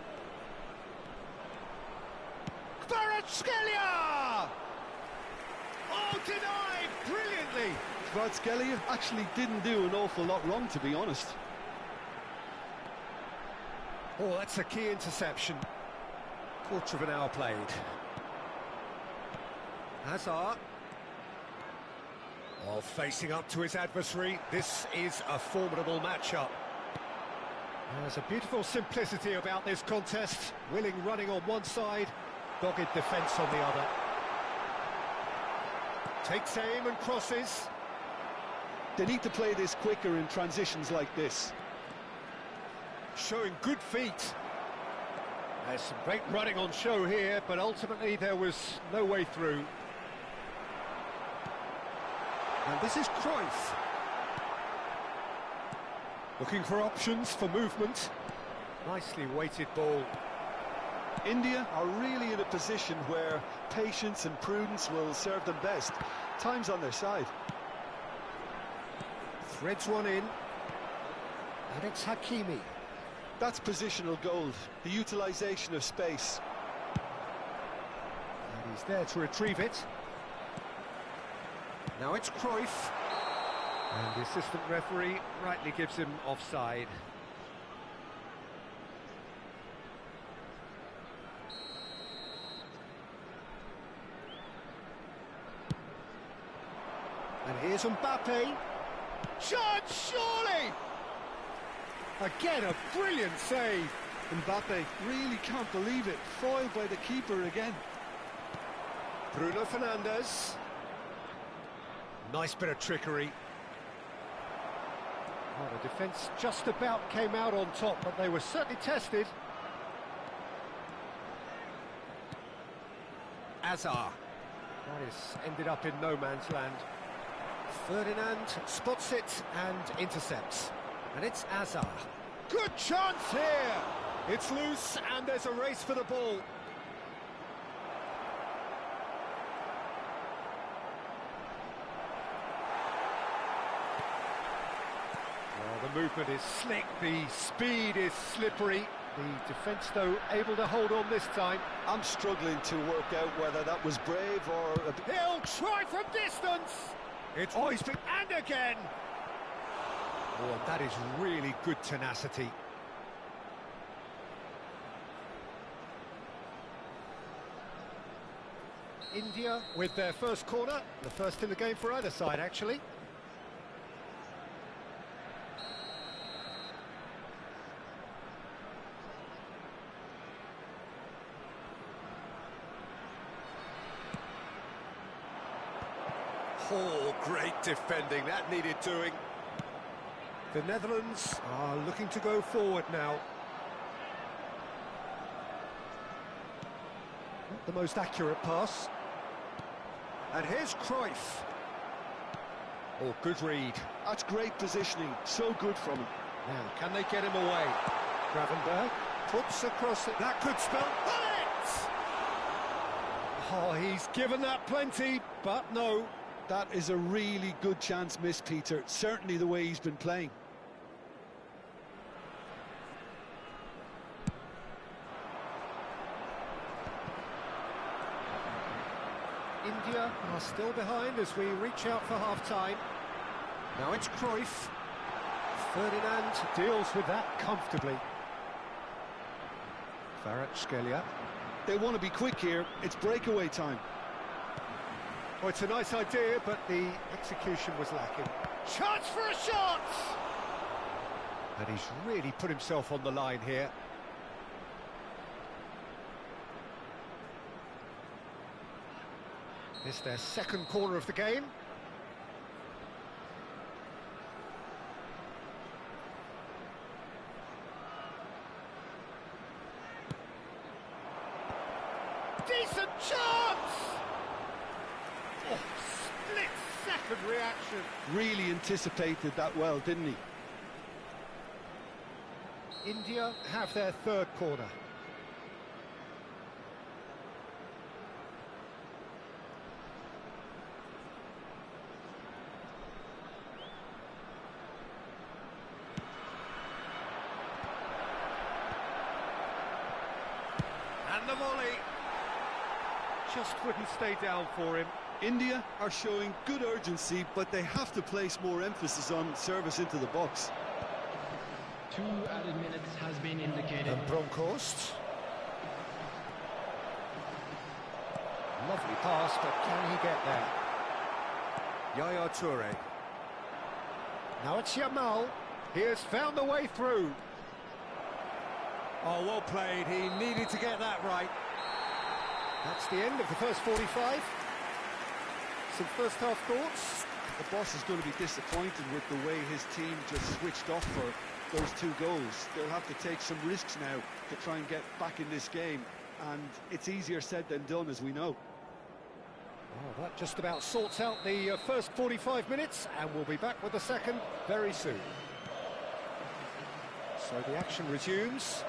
Kvaratskhelia! Oh, denied brilliantly. Kvaratskhelia actually didn't do an awful lot wrong, to be honest. Oh, that's a key interception. Quarter of an hour played. Hazard. Oh, facing up to his adversary. This is a formidable matchup. There's a beautiful simplicity about this contest. Willing running on one side, dogged defence on the other. Takes aim and crosses. They need to play this quicker in transitions like this. Showing good feet. There's some great running on show here, but ultimately there was no way through. And this is Cruyff. Looking for options for movement. Nicely weighted ball. India are really in a position where patience and prudence will serve them best. Time's on their side. Threads one in. And it's Hakimi. That's positional gold, the utilisation of space. And he's there to retrieve it. Now it's Cruyff. And the assistant referee rightly gives him offside. And here's Mbappé. Chance, surely! Again, a brilliant save. Mbappé really can't believe it. Foiled by the keeper again. Bruno Fernandes. Nice bit of trickery. Well, the defence just about came out on top, but they were certainly tested. Azar. That is ended up in no man's land. Ferdinand spots it and intercepts. And it's Azar. Good chance here! It's loose and there's a race for the ball. The movement is slick, the speed is slippery. The defence, though, able to hold on this time. I'm struggling to work out whether that was brave or... He'll try from distance! It's hoisted, and again! Oh, that is really good tenacity. India with their first corner, the first in the game for either side, actually. Oh, great defending, that needed doing. The Netherlands are looking to go forward now. Not the most accurate pass. And here's Cruyff. Oh, good read. That's great positioning, so good from him. Now, can they get him away? Gravenberg puts across it. That could spell bullets! Oh, he's given that plenty, but no. That is a really good chance missed, Peter. Certainly the way he's been playing. India are still behind as we reach out for half-time. Now it's Cruyff. Ferdinand deals with that comfortably. Kvaratskhelia. They want to be quick here. It's breakaway time. Oh, it's a nice idea, but the execution was lacking. Chance for a shot! And he's really put himself on the line here. It's their second corner of the game. Decent chance! Oh, split-second reaction. Really anticipated that well, didn't he? India have their third corner. And the volley. Just wouldn't stay down for him. India are showing good urgency, but they have to place more emphasis on service into the box. 2 added minutes has been indicated. And Bronkhorst. Lovely pass, but can he get there? Yaya Toure. Now it's Yamal. He has found the way through. Oh, well played. He needed to get that right. That's the end of the first 45. Some first half thoughts? The boss is going to be disappointed with the way his team just switched off for those 2 goals. They'll have to take some risks now to try and get back in this game, and it's easier said than done, as we know. Oh, that just about sorts out the first 45 minutes, and we'll be back with the second very soon. So the action resumes.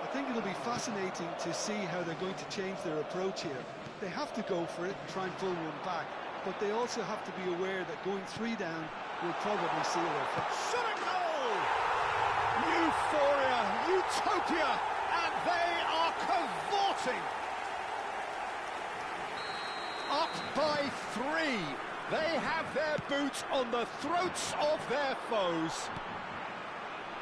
I think it'll be fascinating to see how they're going to change their approach here. They have to go for it and try and pull one back, but they also have to be aware that going 3 down will probably seal their fate. Shot a goal! Euphoria, utopia, and they are cavorting. Up by 3. They have their boots on the throats of their foes.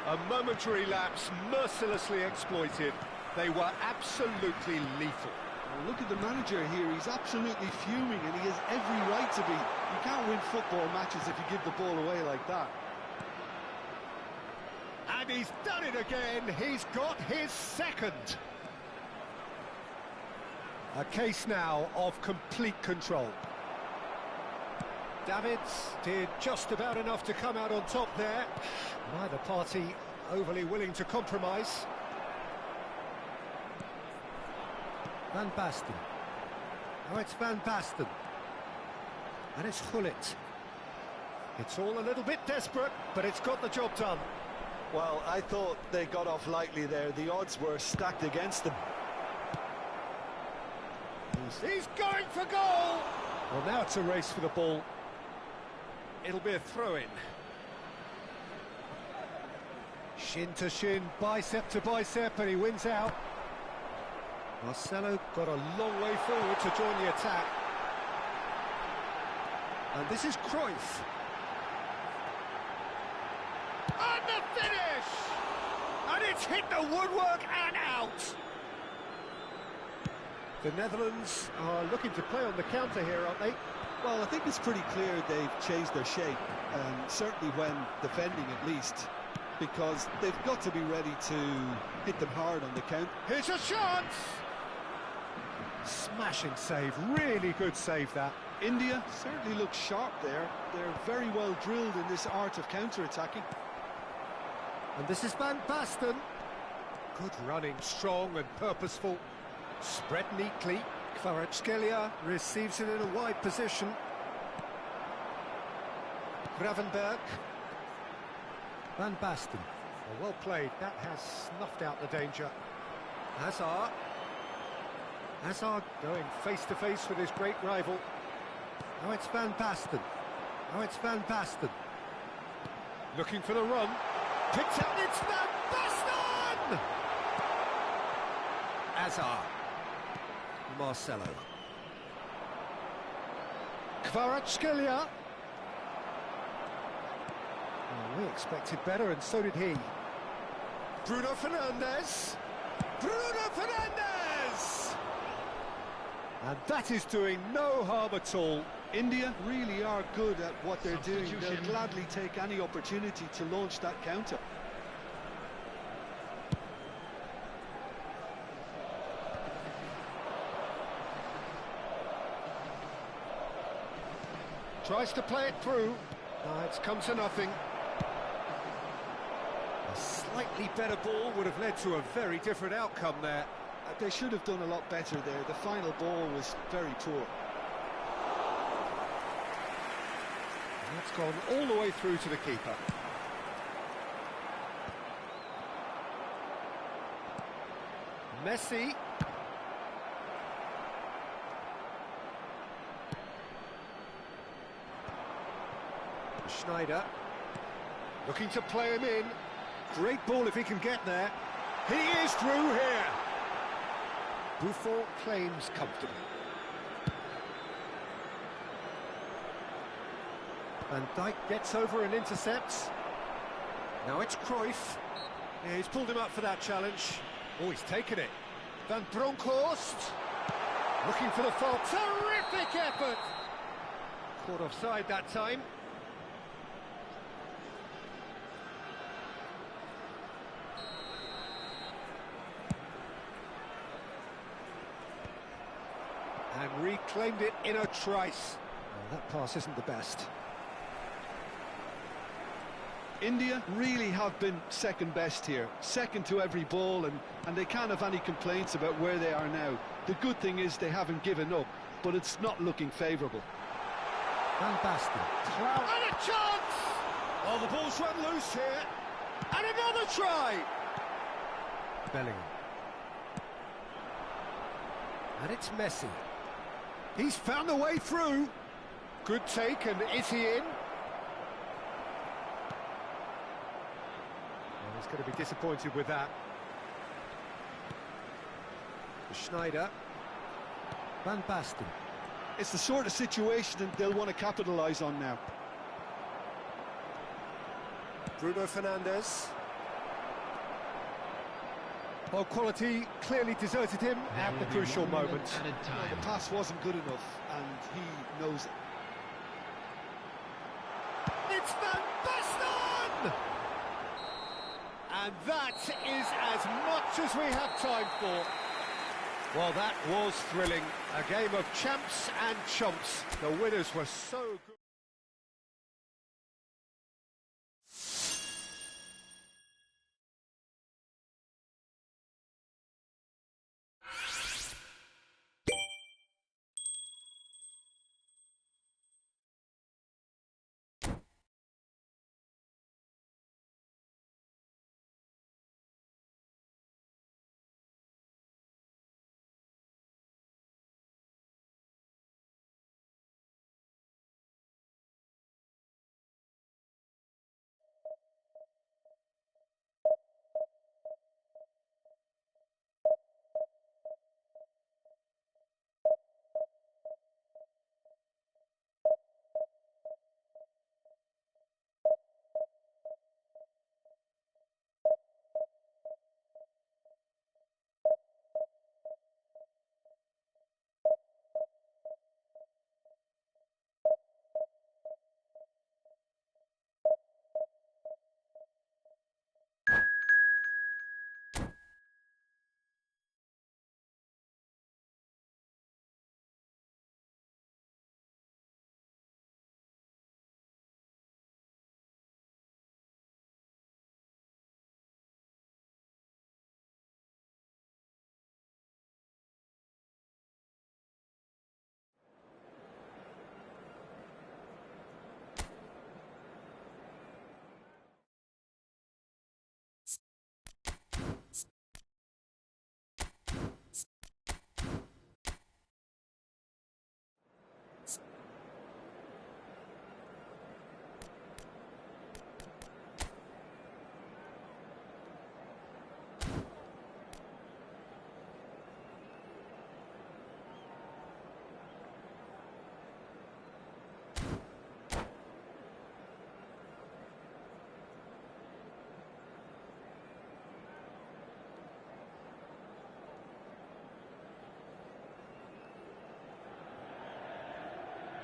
A momentary lapse mercilessly exploited. They were absolutely lethal. Well, look at the manager here. He's absolutely fuming, and he has every right to be. You can't win football matches if you give the ball away like that. And he's done it again. He's got his second. A case now of complete control. Davids did just about enough to come out on top there. Neither party overly willing to compromise. Van Basten. Oh, it's Van Basten. And it's Gullit. It's all a little bit desperate, but it's got the job done. Well, I thought they got off lightly there. The odds were stacked against them. He's going for goal! Well, now it's a race for the ball. It'll be a throw-in. Shin to shin, bicep to bicep, and he wins out. Marcelo got a long way forward to join the attack. And this is Cruyff. And the finish! And it's hit the woodwork and out! The Netherlands are looking to play on the counter here, aren't they? Well, I think it's pretty clear they've changed their shape, certainly when defending at least, because they've got to be ready to hit them hard on the count. Here's a chance! Smashing save, really good save that. India certainly looks sharp there. They're very well drilled in this art of counter-attacking. And this is Van Basten. Good running, strong and purposeful. Spread neatly. Kvaratskhelia receives it in a wide position. Gravenberg. Van Basten. Well played. That has snuffed out the danger. Hazard. Hazard going face-to-face with his great rival. Now it's Van Basten. Now it's Van Basten. Looking for the run. Picked out, it's Van Basten! Hazard. Marcelo. Kvaratskhelia. We expected better, and so did he. Bruno Fernandes! Bruno Fernandes! And that is doing no harm at all. India really are good at what they're doing. They'll gladly take any opportunity to launch that counter. Tries to play it through. It's come to nothing. A slightly better ball would have led to a very different outcome there. They should have done a lot better there. The final ball was very poor. That's gone all the way through to the keeper. Messi. Schneider. Looking to play him in. Great ball if he can get there. He is through here. Buffon claims comfortably. Van Dijk gets over and intercepts. Now it's Cruyff. Yeah, he's pulled him up for that challenge. Oh, he's taken it. Van Bronckhorst. Looking for the fault. Terrific effort. Caught offside that time. And reclaimed it in a trice. Oh, that pass isn't the best. India really have been second best here, second to every ball, and they can't have any complaints about where they are now. The good thing is they haven't given up, but it's not looking favourable. Van Basten. And a chance! Oh, the ball's run loose here. And another try! Bellingham. And it's Messi. He's found a way through. Good take, and is he in? Well, he's going to be disappointed with that. Schneider. Van Basten. It's the sort of situation that they'll want to capitalise on now. Bruno Fernandes. Well, quality clearly deserted him at the crucial moment. The pass wasn't good enough, and he knows it. It's Van Basten! And that is as much as we have time for. Well, that was thrilling. A game of champs and chumps. The winners were so good.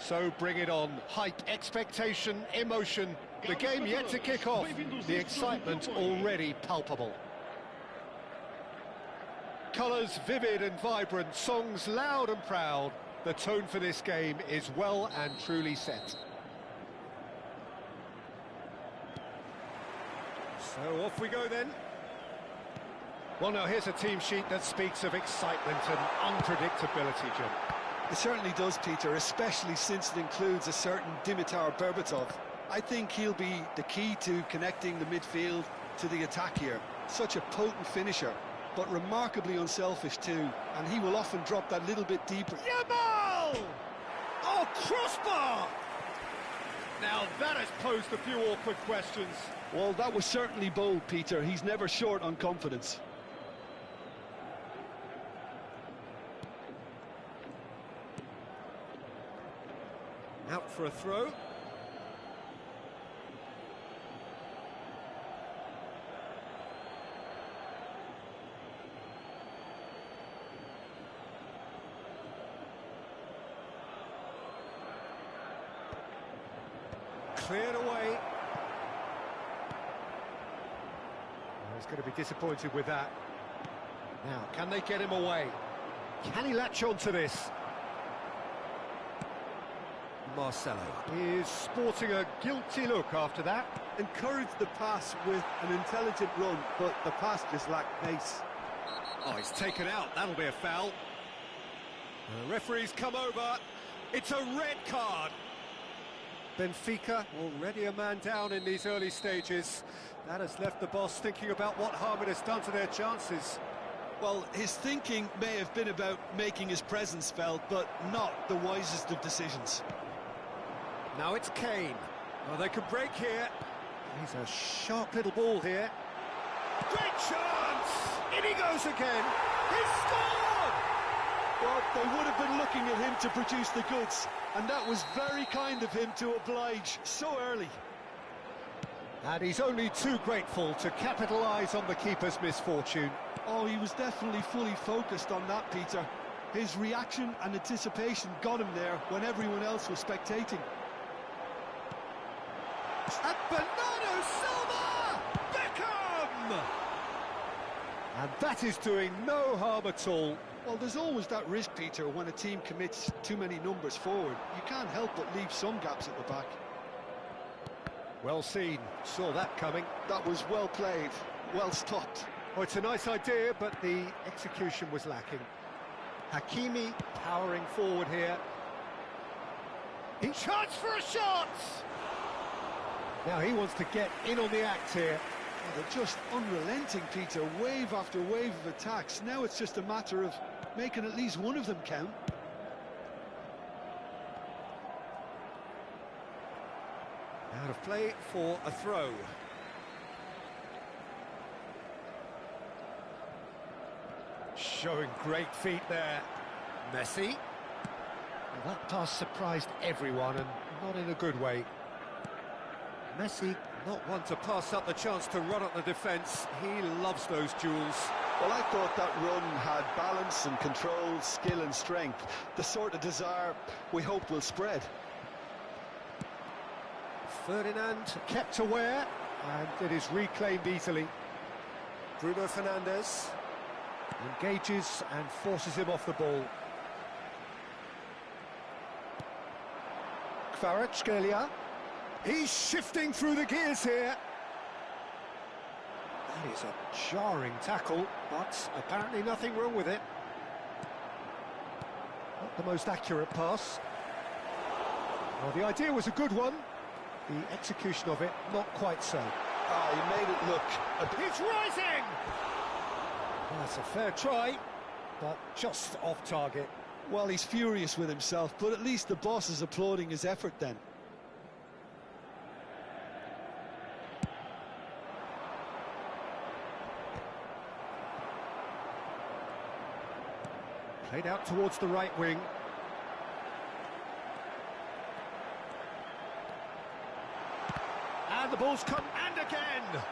So bring it on. Hype, expectation, emotion. The game yet to kick off. The excitement already palpable. Colours vivid and vibrant, songs loud and proud. The tone for this game is well and truly set. So off we go then. Well, now here's a team sheet that speaks of excitement and unpredictability, Jim. It certainly does, Peter, especially since it includes a certain Dimitar Berbatov. I think he'll be the key to connecting the midfield to the attack here. Such a potent finisher, but remarkably unselfish too, and he will often drop that little bit deeper. Yamal! Oh, crossbar! Now that has posed a few awkward questions. Well, that was certainly bold, Peter. He's never short on confidence. Out for a throw. Cleared away. He's going to be disappointed with that. Now, can they get him away? Can he latch on to this? Marcelo is sporting a guilty look after that. Encouraged the pass with an intelligent run, but the pass just lacked pace. Oh, he's taken out. That'll be a foul. The referee's come over. It's a red card. Benfica already a man down in these early stages. That has left the boss thinking about what harm it has done to their chances. Well, his thinking may have been about making his presence felt, but not the wisest of decisions. Now it's Kane. Well, they could break here. He's a sharp little ball here. Great chance! In he goes again. He's scored! Well, they would have been looking at him to produce the goods, and that was very kind of him to oblige so early. And he's only too grateful to capitalise on the keeper's misfortune. Oh, he was definitely fully focused on that, Peter. His reaction and anticipation got him there when everyone else was spectating. And Bernardo Silva! Beckham! And that is doing no harm at all. Well, there's always that risk, Peter, when a team commits too many numbers forward. You can't help but leave some gaps at the back. Well seen. Saw that coming. That was well played, well stopped. Oh, it's a nice idea, but the execution was lacking. Hakimi powering forward here. He charged for a shot! Now he wants to get in on the act here. Oh, they're just unrelenting, Peter. Wave after wave of attacks. Now it's just a matter of making at least one of them count. Out of play for a throw. Showing great feet there. Messi. Well, that pass surprised everyone, and not in a good way. Messi, not one to pass up the chance to run at the defence. He loves those duels. Well, I thought that run had balance and control, skill and strength. The sort of desire we hope will spread. Ferdinand kept aware, and it is reclaimed easily. Bruno Fernandes engages and forces him off the ball. Kvaratskhelia. He's shifting through the gears here. That is a jarring tackle, but apparently nothing wrong with it. Not the most accurate pass. Well, the idea was a good one. The execution of it, not quite so. Ah, he made it look... He's rising! Well, that's a fair try, but just off target. Well, he's furious with himself, but at least the boss is applauding his effort then. Played out towards the right wing. And the ball's come, and again!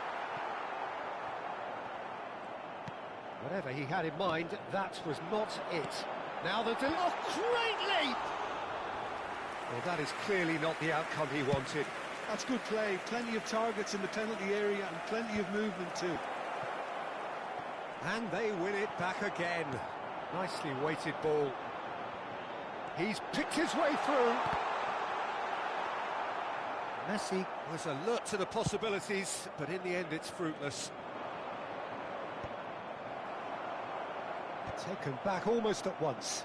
Whatever he had in mind, that was not it. Now the... Oh, great leap! Well, that is clearly not the outcome he wanted. That's good play. Plenty of targets in the penalty area and plenty of movement too. And they win it back again. Nicely weighted ball. He's picked his way through. Messi was alert to the possibilities, but in the end it's fruitless. Taken back almost at once.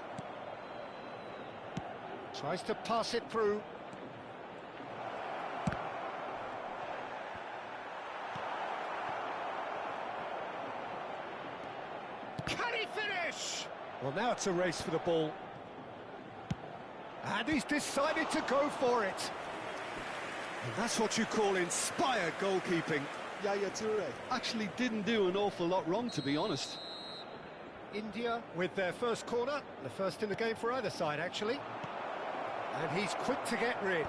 Tries to pass it through. Can he finish? Well, now it's a race for the ball. And he's decided to go for it. And that's what you call inspired goalkeeping. Yaya Toure actually didn't do an awful lot wrong, to be honest. India with their first corner, the first in the game for either side, actually. And he's quick to get rid.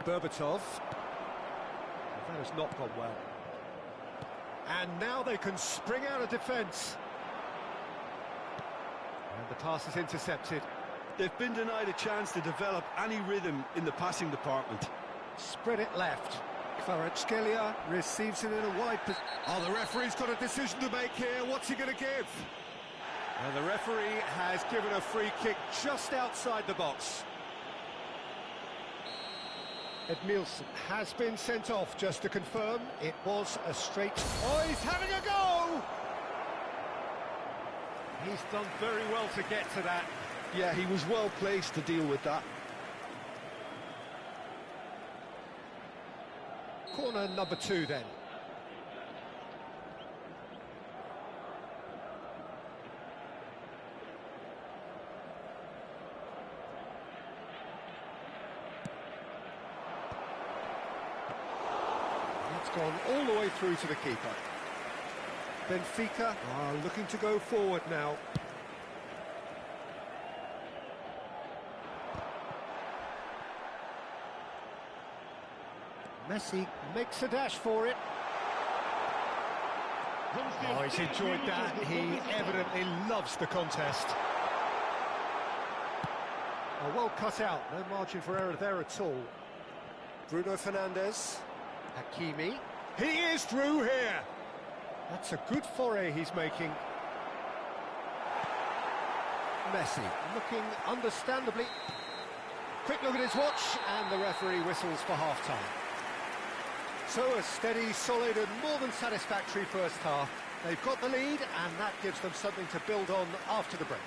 Berbatov. That has not gone well. And now they can spring out of defence. And the pass is intercepted. They've been denied a chance to develop any rhythm in the passing department. Spread it left. Kvaratskhelia receives it in a wide position. Oh, the referee's got a decision to make here. What's he going to give? And the referee has given a free kick just outside the box. Edmilson has been sent off, just to confirm. It was a straight... Oh, he's having a go! He's done very well to get to that. Yeah, he was well placed to deal with that. Corner number 2 then. It's gone all the way through to the keeper. Benfica are looking to go forward now. Messi makes a dash for it. Oh, he's enjoyed that. He evidently loves the contest. Oh, well cut out. No margin for error there at all. Bruno Fernandes. Hakimi. He is through here. That's a good foray he's making. Messi looking understandably. Quick look at his watch, and the referee whistles for half-time. So a steady, solid and more than satisfactory first half. They've got the lead and that gives them something to build on after the break.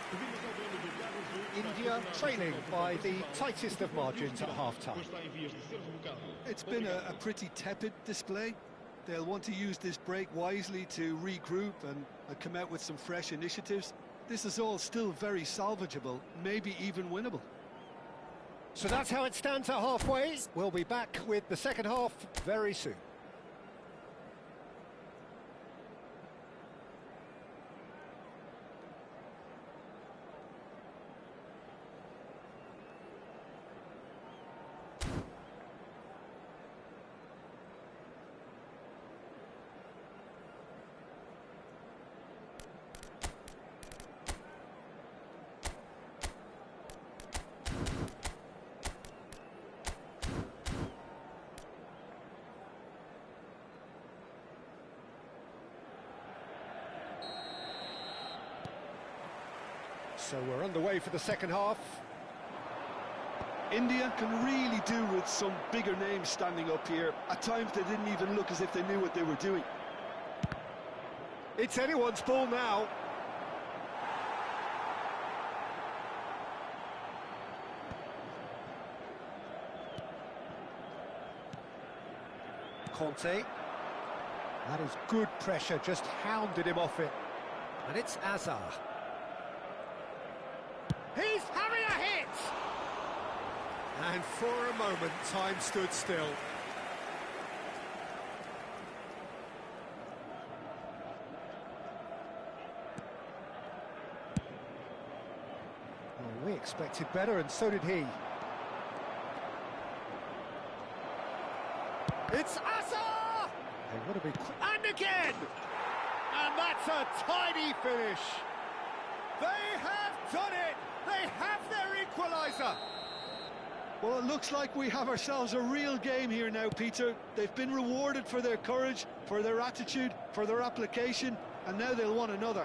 India trailing by the tightest of margins at half-time. It's been a pretty tepid display. They'll want to use this break wisely to regroup and come out with some fresh initiatives. This is all still very salvageable, maybe even winnable. So that's how it stands at halfway. We'll be back with the second half very soon. So we're underway for the second half. India can really do with some bigger names standing up here. At times they didn't even look as if they knew what they were doing. It's anyone's ball now. Conte. That is good pressure, just hounded him off it. And it's Azar. He's having a hit! And for a moment, time stood still. Well, we expected better, and so did he. It's Azar! They want to be... And again! And that's a tidy finish. They have done it! They have their equaliser! Well, it looks like we have ourselves a real game here now, Peter. They've been rewarded for their courage, for their attitude, for their application, and now they'll want another.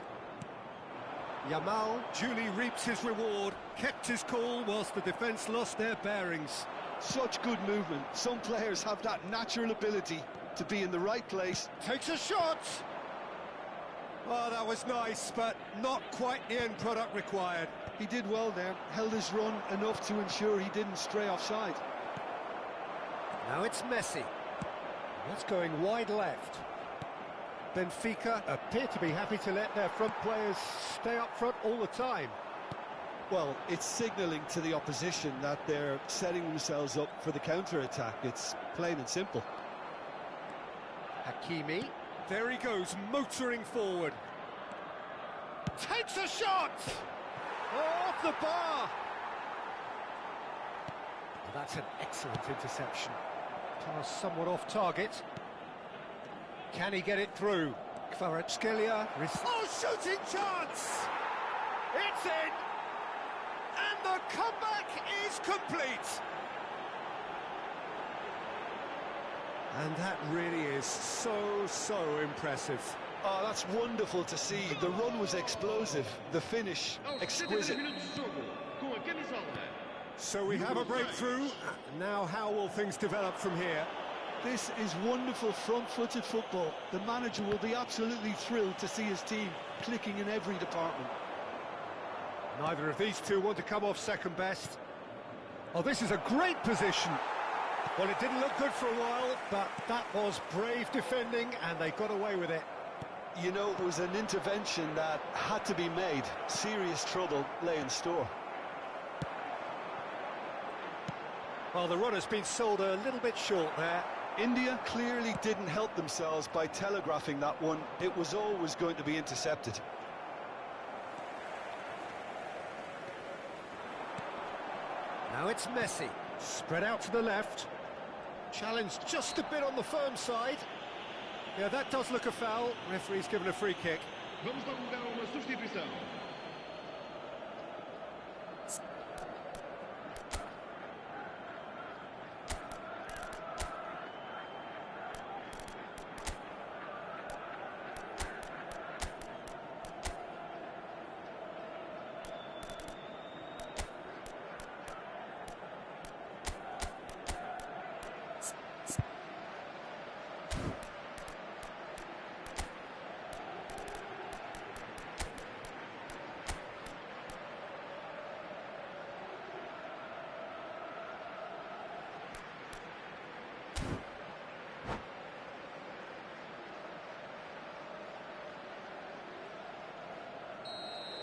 Yamal duly reaps his reward, kept his cool whilst the defence lost their bearings. Such good movement. Some players have that natural ability to be in the right place. Takes a shot! Oh, that was nice, but not quite the end product required. He did well there, held his run enough to ensure he didn't stray offside. Now it's Messi. That's going wide left. Benfica appear to be happy to let their front players stay up front all the time. Well, it's signalling to the opposition that they're setting themselves up for the counter-attack. It's plain and simple. Hakimi. There he goes, motoring forward. Takes a shot! Oh, off the bar! Well, that's an excellent interception. Pass somewhat off target. Can he get it through? Kvaratskhelia. Oh, shooting chance! It's in! And the comeback is complete! And that really is so impressive. Oh, that's wonderful to see. The run was explosive, the finish exquisite. So we have a breakthrough. Now how will things develop from here? This is wonderful front-footed football. The manager will be absolutely thrilled to see his team clicking in every department. Neither of these two want to come off second best. Oh, this is a great position. Well, it didn't look good for a while, but that was brave defending, and they got away with it. You know, it was an intervention that had to be made. Serious trouble lay in store. Well, the run has been sold a little bit short there. India clearly didn't help themselves by telegraphing that one. It was always going to be intercepted. Now it's Messi. Spread out to the left. Challenged just a bit on the firm side. Yeah, that does look a foul. Referee's given a free kick. Vamos divulgar uma substituição.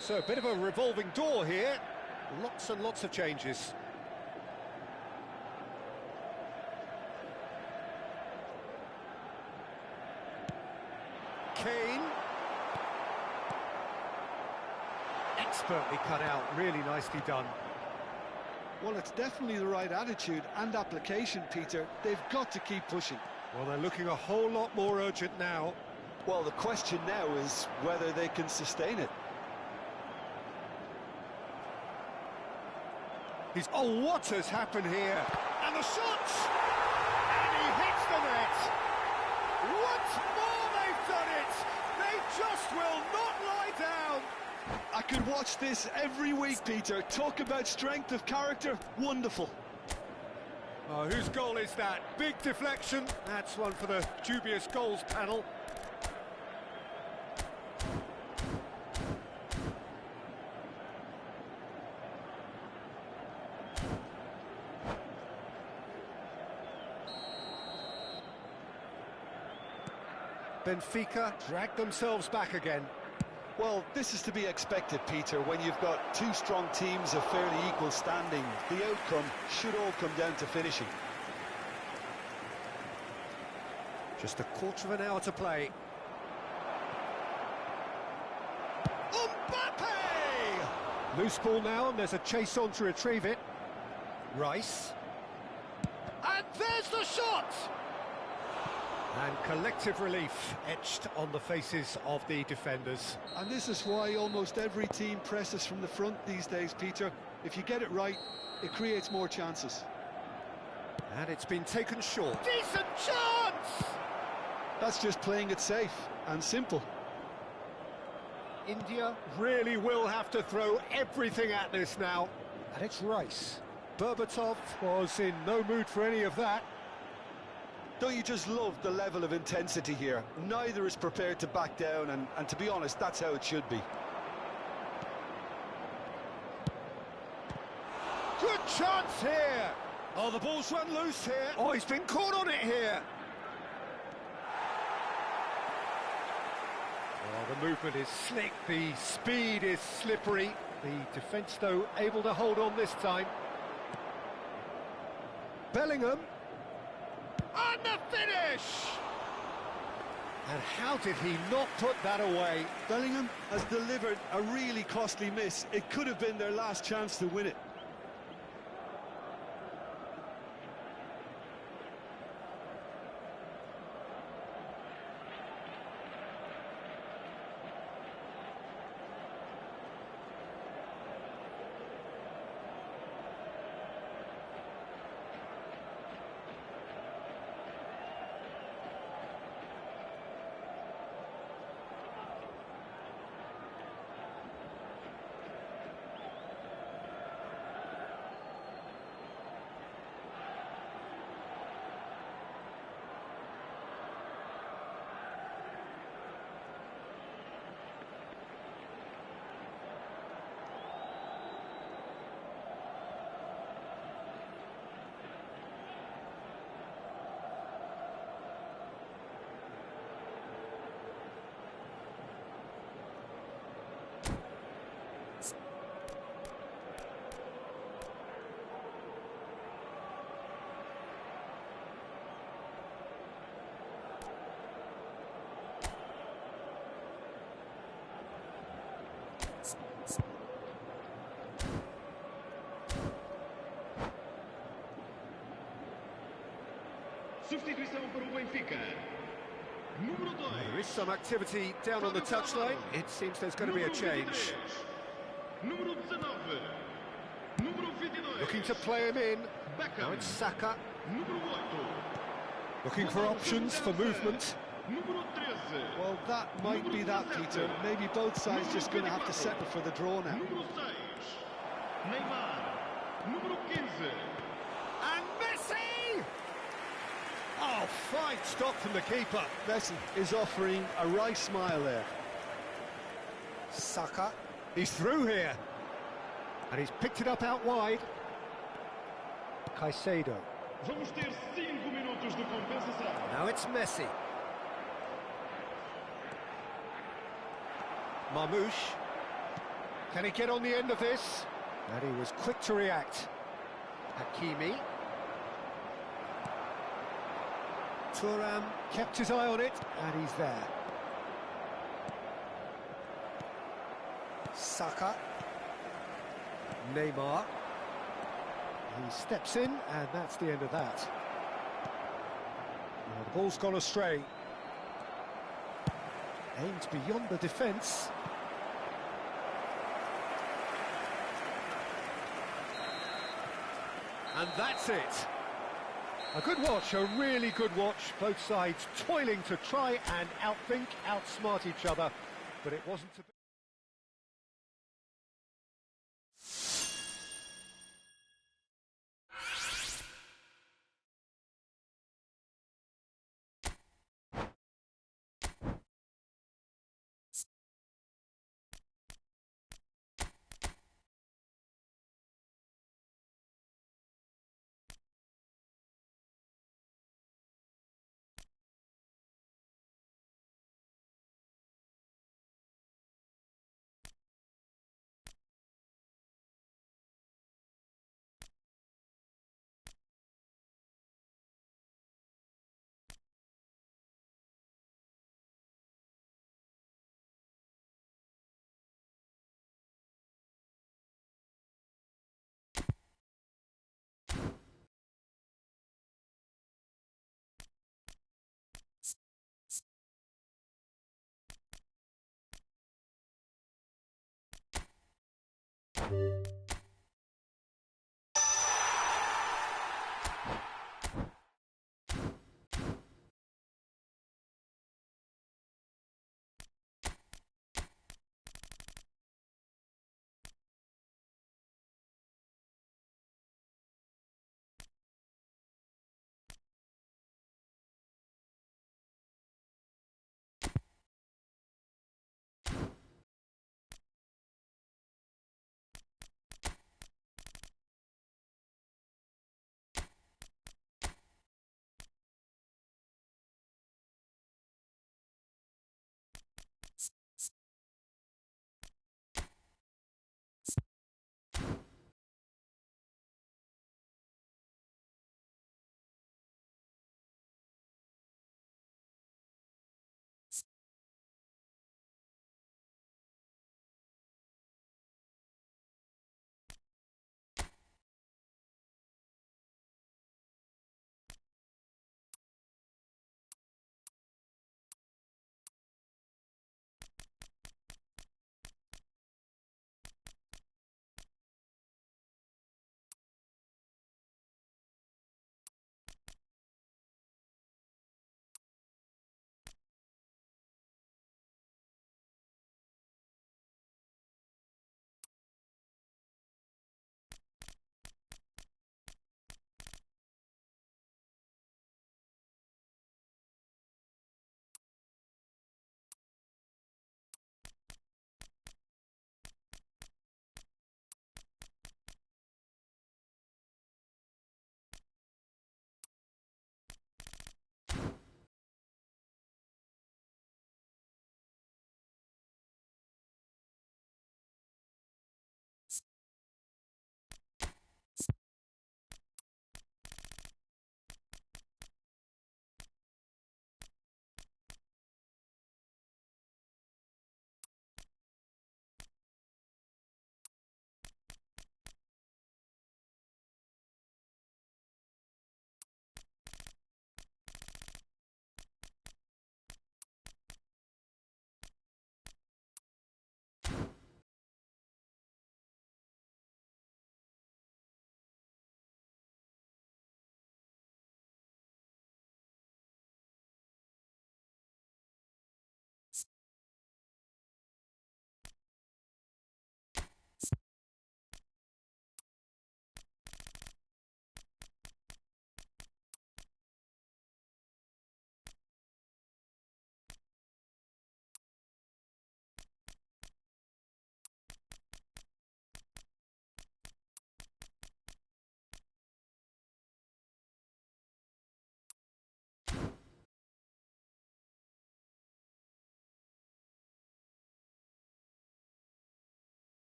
So a bit of a revolving door here. Lots and lots of changes. Kane. Expertly cut out, really nicely done. Well, it's definitely the right attitude and application, Peter. They've got to keep pushing. Well, they're looking a whole lot more urgent now. Well, the question now is whether they can sustain it. Oh, what has happened here? And the shot! And he hits the net! Once more they've done it! They just will not lie down! I could watch this every week, Peter. Talk about strength of character. Wonderful. Oh, whose goal is that? Big deflection. That's one for the dubious goals panel. Benfica drag themselves back again. Well, this is to be expected, Peter, when you've got two strong teams of fairly equal standing. The outcome should all come down to finishing. Just a quarter of an hour to play. Mbappé! Loose ball now, and there's a chase on to retrieve it. Rice. And there's the shot! And collective relief etched on the faces of the defenders. And this is why almost every team presses from the front these days, Peter. If you get it right, it creates more chances. And it's been taken short. Decent chance! That's just playing it safe and simple. India really will have to throw everything at this now. And it's Rice. Berbatov was in no mood for any of that. Don't you just love the level of intensity here? Neither is prepared to back down, and to be honest, that's how it should be. Good chance here! Oh, the ball's run loose here. Oh, he's been caught on it here. Oh, the movement is slick, the speed is slippery. The defence, though, able to hold on this time. Bellingham. And the finish! And how did he not put that away? Bellingham has delivered a really costly miss. It could have been their last chance to win it. Substituição para o Benfica. Número 2. There is some activity down on the touchline. It seems there's going to be a change. Número 19. Número 22. Looking to play him in. Now it's Saka. Número 8. Looking for options for movement. Número 13. Well, that might be that, Peter. Maybe both sides just going to have to settle for the draw now. Número 6. Neymar. Número 15. And Messi! Oh, fine stop from the keeper. Messi is offering a wry smile there. Saka. He's through here. And he's picked it up out wide. Caicedo. Vamos ter 5 minutos de compensação. Now it's Messi. Marmoush. Can he get on the end of this? And he was quick to react. Hakimi. Thuram kept his eye on it, and he's there. Saka. Neymar. He steps in, and that's the end of that. Well, the ball's gone astray. Aimed beyond the defence. And that's it. A good watch, a really good watch. Both sides toiling to try and outthink, outsmart each other. But it wasn't to be.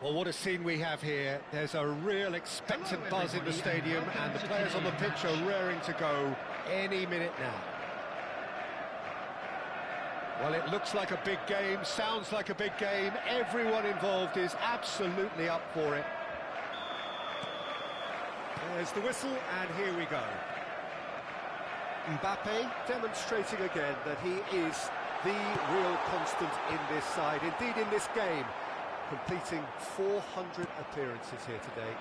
Well, what a scene we have here. There's a real expectant buzz in the stadium, and the players on the pitch are raring to go any minute now. Well, it looks like a big game, sounds like a big game. Everyone involved is absolutely up for it. There's the whistle, and here we go. Mbappé demonstrating again that he is the real constant in this side, indeed in this game, completing 400 appearances here today.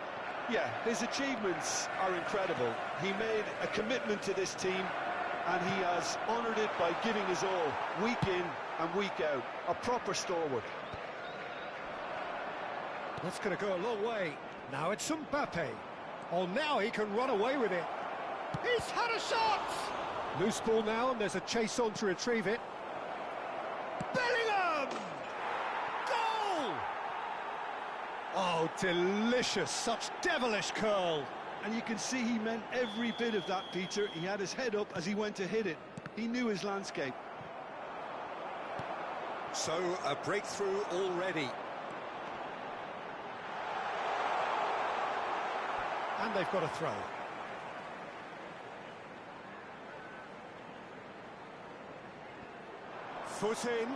Yeah, his achievements are incredible. He made a commitment to this team, and he has honoured it by giving his all, week in and week out. A proper stalwart. That's going to go a long way. Now it's Mbappé. Oh, now he can run away with it. He's had a shot! Loose ball now, and there's a chase on to retrieve it. Bellingham! Goal! Oh, delicious, such devilish curl. And you can see he meant every bit of that, Peter. He had his head up as he went to hit it. He knew his landscape. So, a breakthrough already. And they've got a throw. Foot in.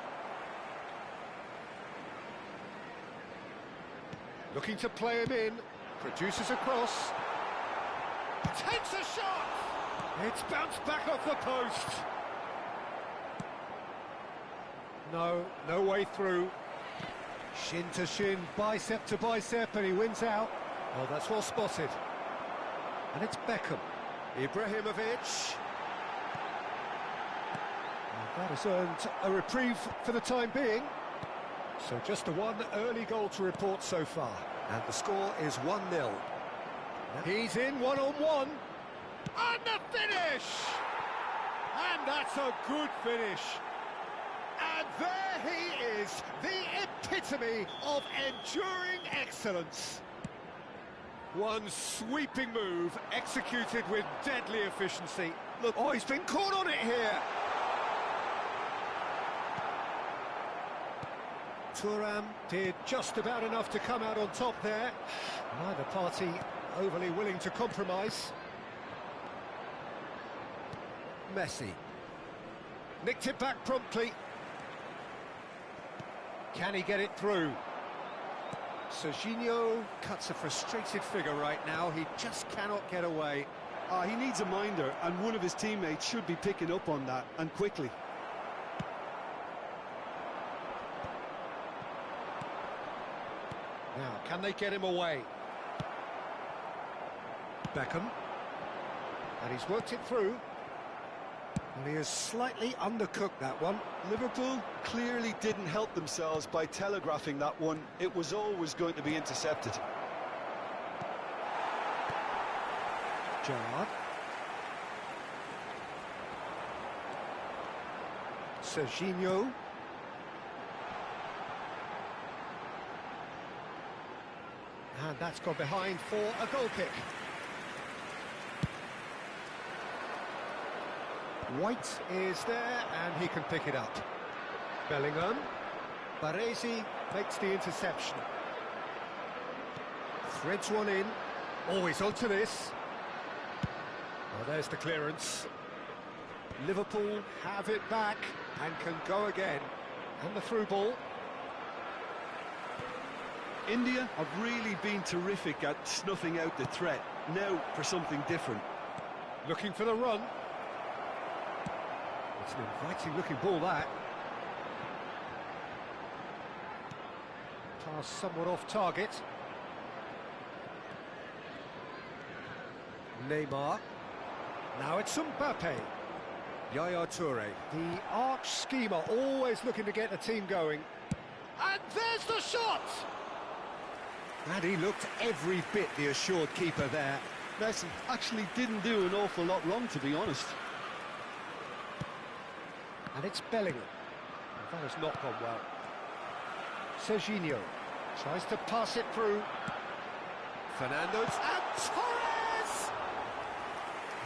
Looking to play him in. Produces a cross. Takes a shot! It's bounced back off the post. No way through. Shin to shin, bicep to bicep, and he wins out. Oh, that's well spotted. And it's Beckham. Ibrahimovic. And that has earned a reprieve for the time being. So just the one early goal to report so far. And the score is 1-0. He's in one-on-one. And the finish! And that's a good finish. And there he is, the epitome of enduring excellence. One sweeping move, executed with deadly efficiency. Look, oh, he's been caught on it here. Thuram did just about enough to come out on top there. Neither party overly willing to compromise. Messi. Nicked it back promptly. Can he get it through? Serginho cuts a frustrated figure right now. He just cannot get away. He needs a minder, and one of his teammates should be picking up on that, and quickly. Now, can they get him away? Beckham. And he's worked it through. And he has slightly undercooked that one. Liverpool clearly didn't help themselves by telegraphing that one. It was always going to be intercepted. Gerrard. Serginho. And that's gone behind for a goal kick. White is there, and he can pick it up. Bellingham. Baresi makes the interception. Threads one in. Always onto this. Well, there's the clearance. Liverpool have it back and can go again. And the through ball. India have really been terrific at snuffing out the threat. Now for something different. Looking for the run. It's an inviting looking ball, that. Pass somewhat off target. Neymar. Now it's Mbappé. Yaya Toure. The arch schemer, always looking to get the team going. And there's the shot! And he looked every bit the assured keeper there. Messi actually didn't do an awful lot wrong, to be honest. And it's Bellingham. That has not gone well. Serginho tries to pass it through. Fernandes and Torres!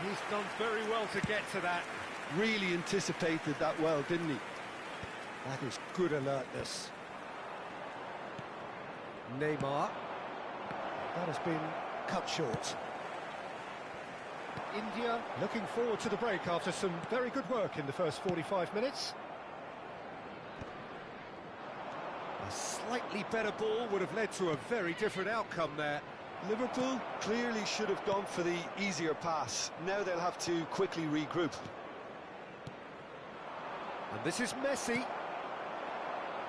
He's done very well to get to that. Really anticipated that well, didn't he? That is good alertness. Neymar. That has been cut short. India looking forward to the break after some very good work in the first 45 minutes. A slightly better ball would have led to a very different outcome there. Liverpool clearly should have gone for the easier pass. Now they'll have to quickly regroup. And this is Messi.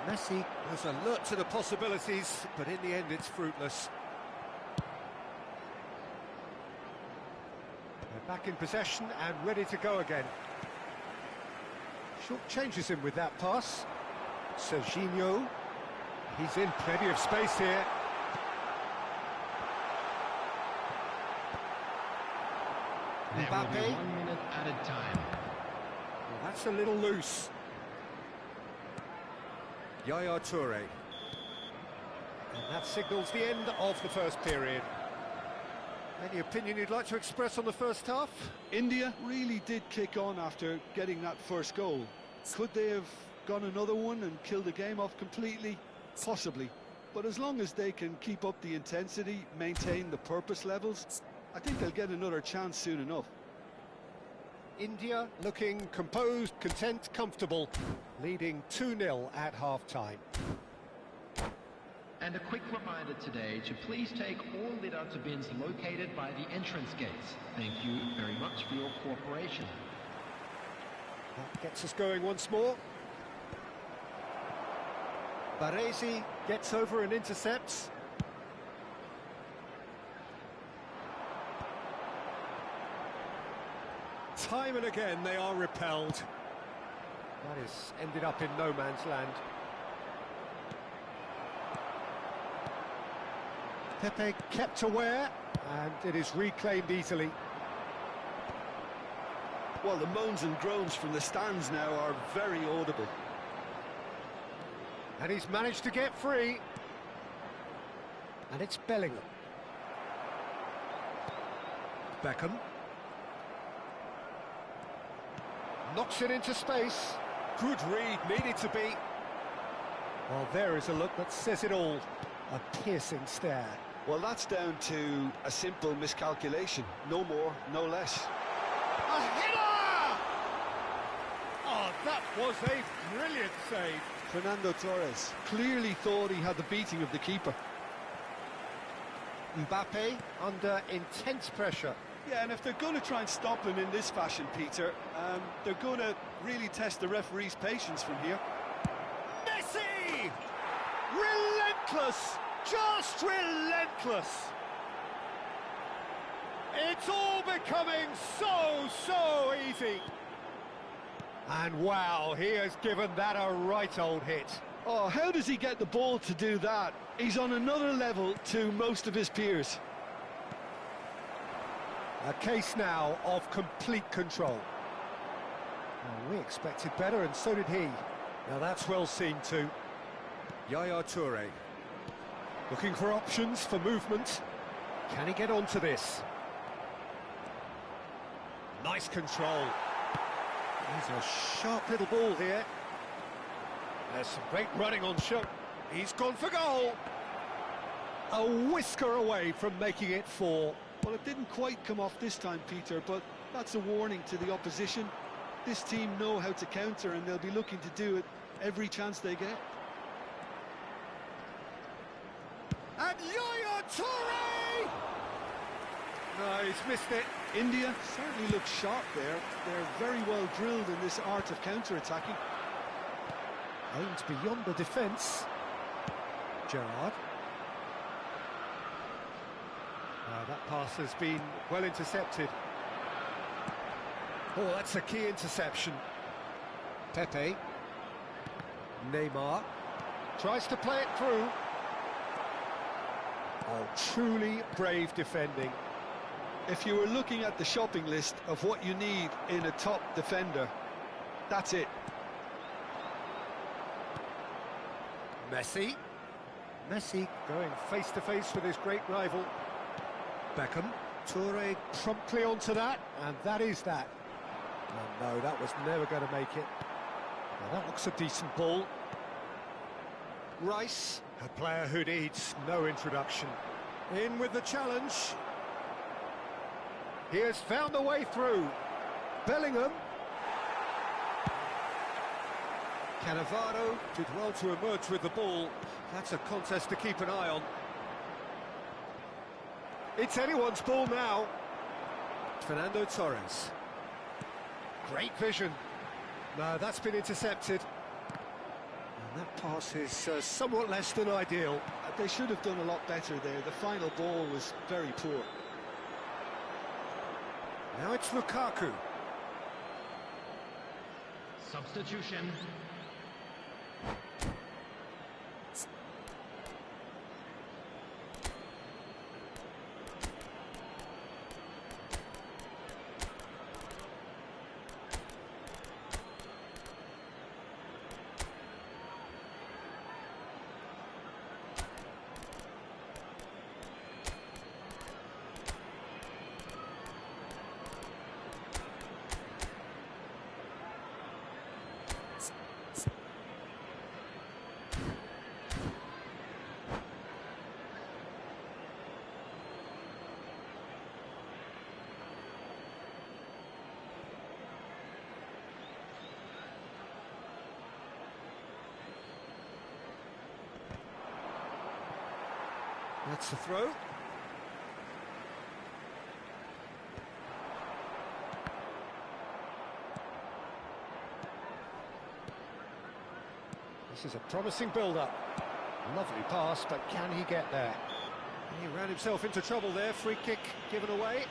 Messi was alert to the possibilities, but in the end it's fruitless. They're back in possession and ready to go again. Short changes him with that pass. Serginho. He's in plenty of space here. Mbappé. There will be 1 minute added time. Well, that's a little loose. Yaya Toure. And that signals the end of the first period. Any opinion you'd like to express on the first half? India really did kick on after getting that first goal. Could they have gone another one and killed the game off completely? Possibly. But as long as they can keep up the intensity, maintain the purpose levels, I think they'll get another chance soon enough. India looking composed, content, comfortable, leading 2-0 at half-time. And a quick reminder today to please take all litter bins located by the entrance gates. Thank you very much for your cooperation. That gets us going once more. Baresi gets over and intercepts. Time and again they are repelled. That is ended up in no man's land. Pepe kept aware, and it is reclaimed easily. Well, the moans and groans from the stands now are very audible. And he's managed to get free. And it's Bellingham. Beckham. Knocks it into space. Good read, needed to be. Well, there is a look that says it all. A piercing stare. Well, that's down to a simple miscalculation. No more, no less. A header! Oh, that was a brilliant save. Fernando Torres clearly thought he had the beating of the keeper. Mbappé under intense pressure. Yeah, and if they're going to try and stop him in this fashion, Peter, they're going to really test the referee's patience from here. Messi! Relentless! Just relentless! It's all becoming so easy. And wow, he has given that a right old hit. Oh, how does he get the ball to do that? He's on another level to most of his peers. A case now of complete control. Well, we expected better, and so did he. Now that's well seen too. Yaya Toure. Looking for options for movement. Can he get onto this? Nice control. He's a sharp little ball here. There's some great running on show. He's gone for goal. A whisker away from making it 4. Well, it didn't quite come off this time, Peter, but that's a warning to the opposition. This team know how to counter, and they'll be looking to do it every chance they get. And Yaya Toure! No, he's missed it. India certainly look sharp there. They're very well drilled in this art of counter-attacking. Aimed beyond the defence. Gerrard. That pass has been well intercepted. Oh, that's a key interception. Pepe. Neymar. Tries to play it through. Oh, truly brave defending. If you were looking at the shopping list of what you need in a top defender, that's it. Messi. Messi going face-to-face with his great rival. Beckham. Toure promptly onto that, and that is that. Oh, no, that was never going to make it. Well, that looks a decent ball. Rice A player who needs no introduction. In with the challenge. He has found a way through. Bellingham. Cannavaro did well to emerge with the ball. That's a contest to keep an eye on. It's anyone's ball now. Fernando Torres. Great vision. No, that's been intercepted. And that pass is somewhat less than ideal. They should have done a lot better there. The final ball was very poor. Now it's Lukaku. Substitution. That's the throw. This is a promising build-up. Lovely pass, but can he get there? He ran himself into trouble there. Free kick given away.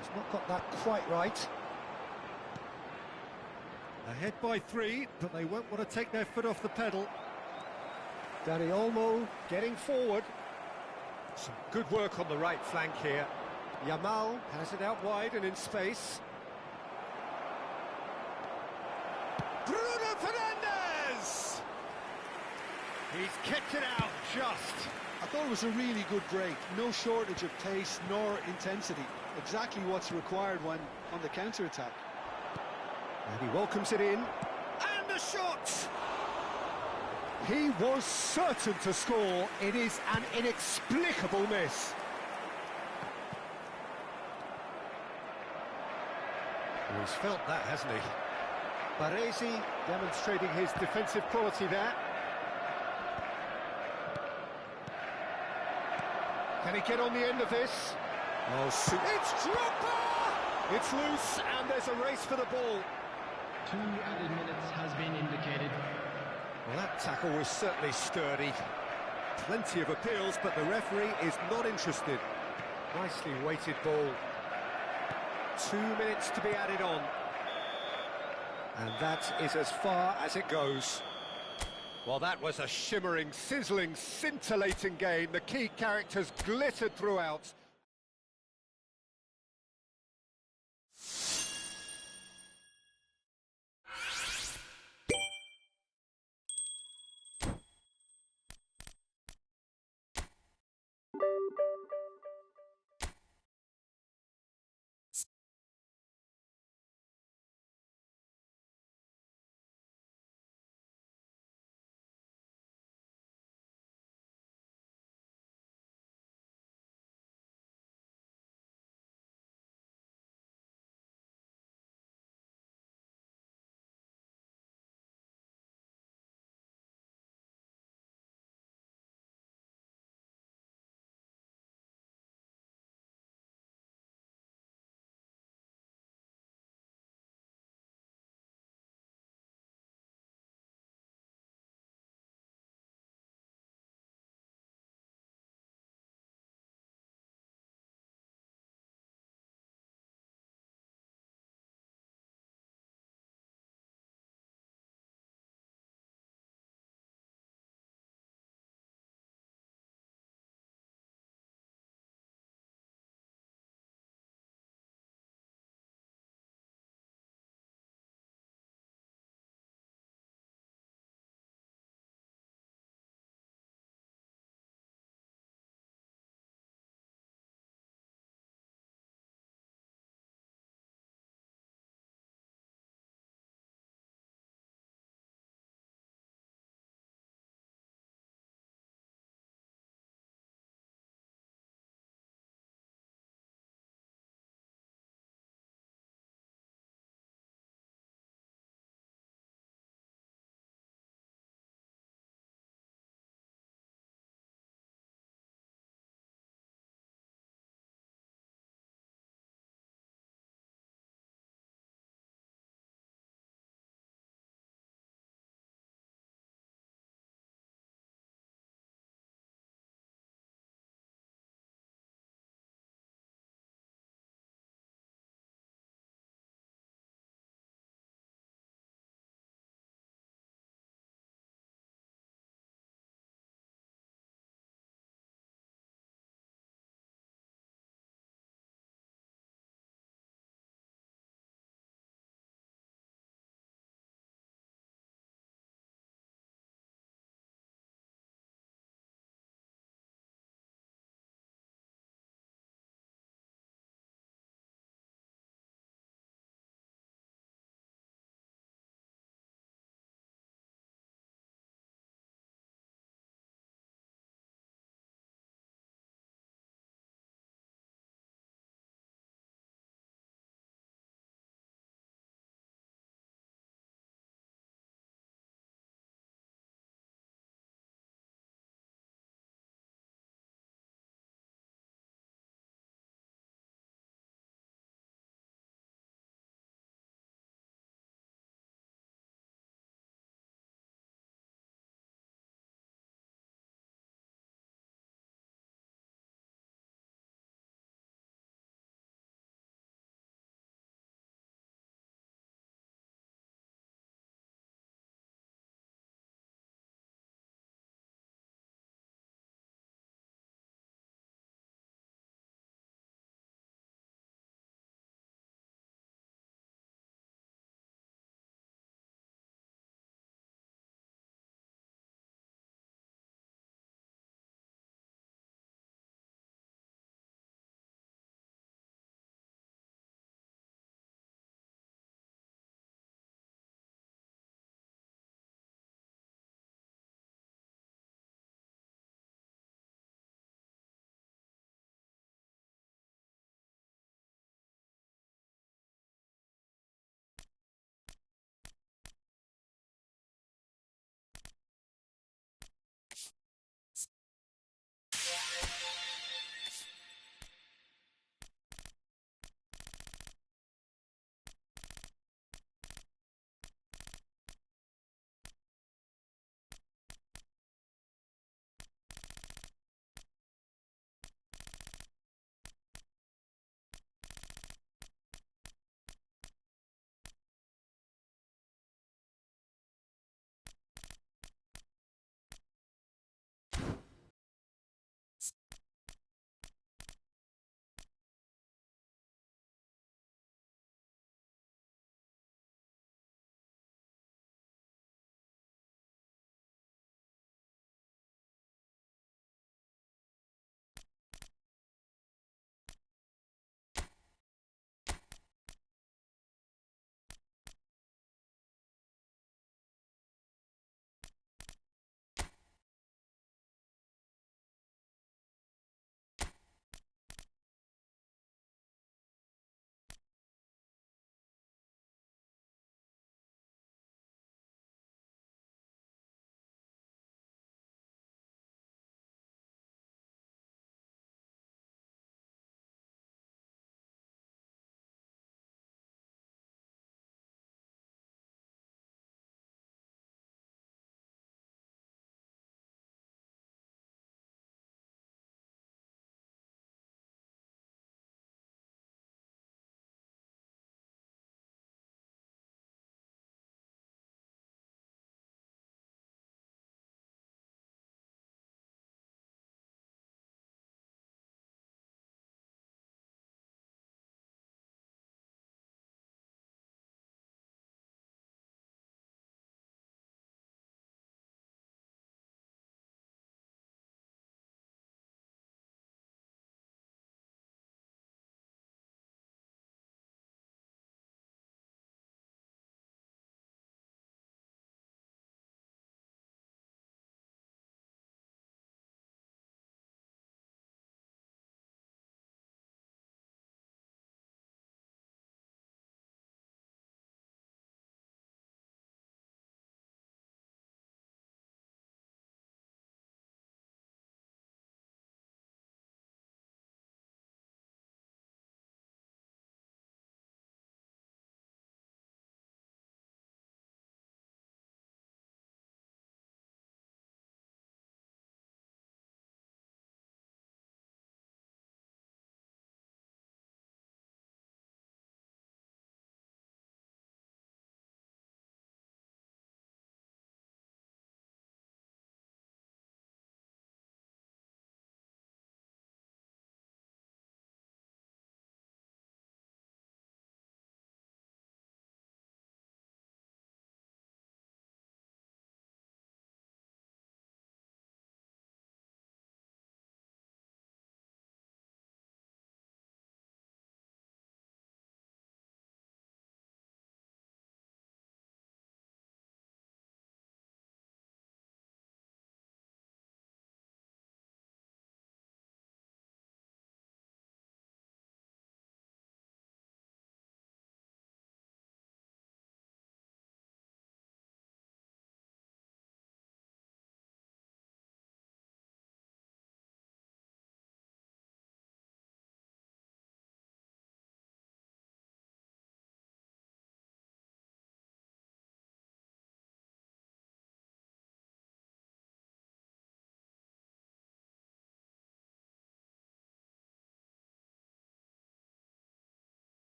He's not got that quite right. Ahead by 3, but they won't want to take their foot off the pedal. Dani Olmo getting forward. Some good work on the right flank here. Yamal has it out wide and in space. Bruno Fernandes! He's kicked it out just. I thought it was a really good break. No shortage of pace nor intensity. Exactly what's required when on the counter-attack. And he welcomes it in. And a shot! He was certain to score. It is an inexplicable miss. He's felt that, hasn't he? Baresi demonstrating his defensive quality there. Can he get on the end of this? Oh, it's Dropper! It's loose, and there's a race for the ball. 2 added minutes has been indicated. Well, that tackle was certainly sturdy. Plenty of appeals, but the referee is not interested. Nicely weighted ball. 2 minutes to be added on. And that is as far as it goes. Well, that was a shimmering, sizzling, scintillating game. The key characters glittered throughout.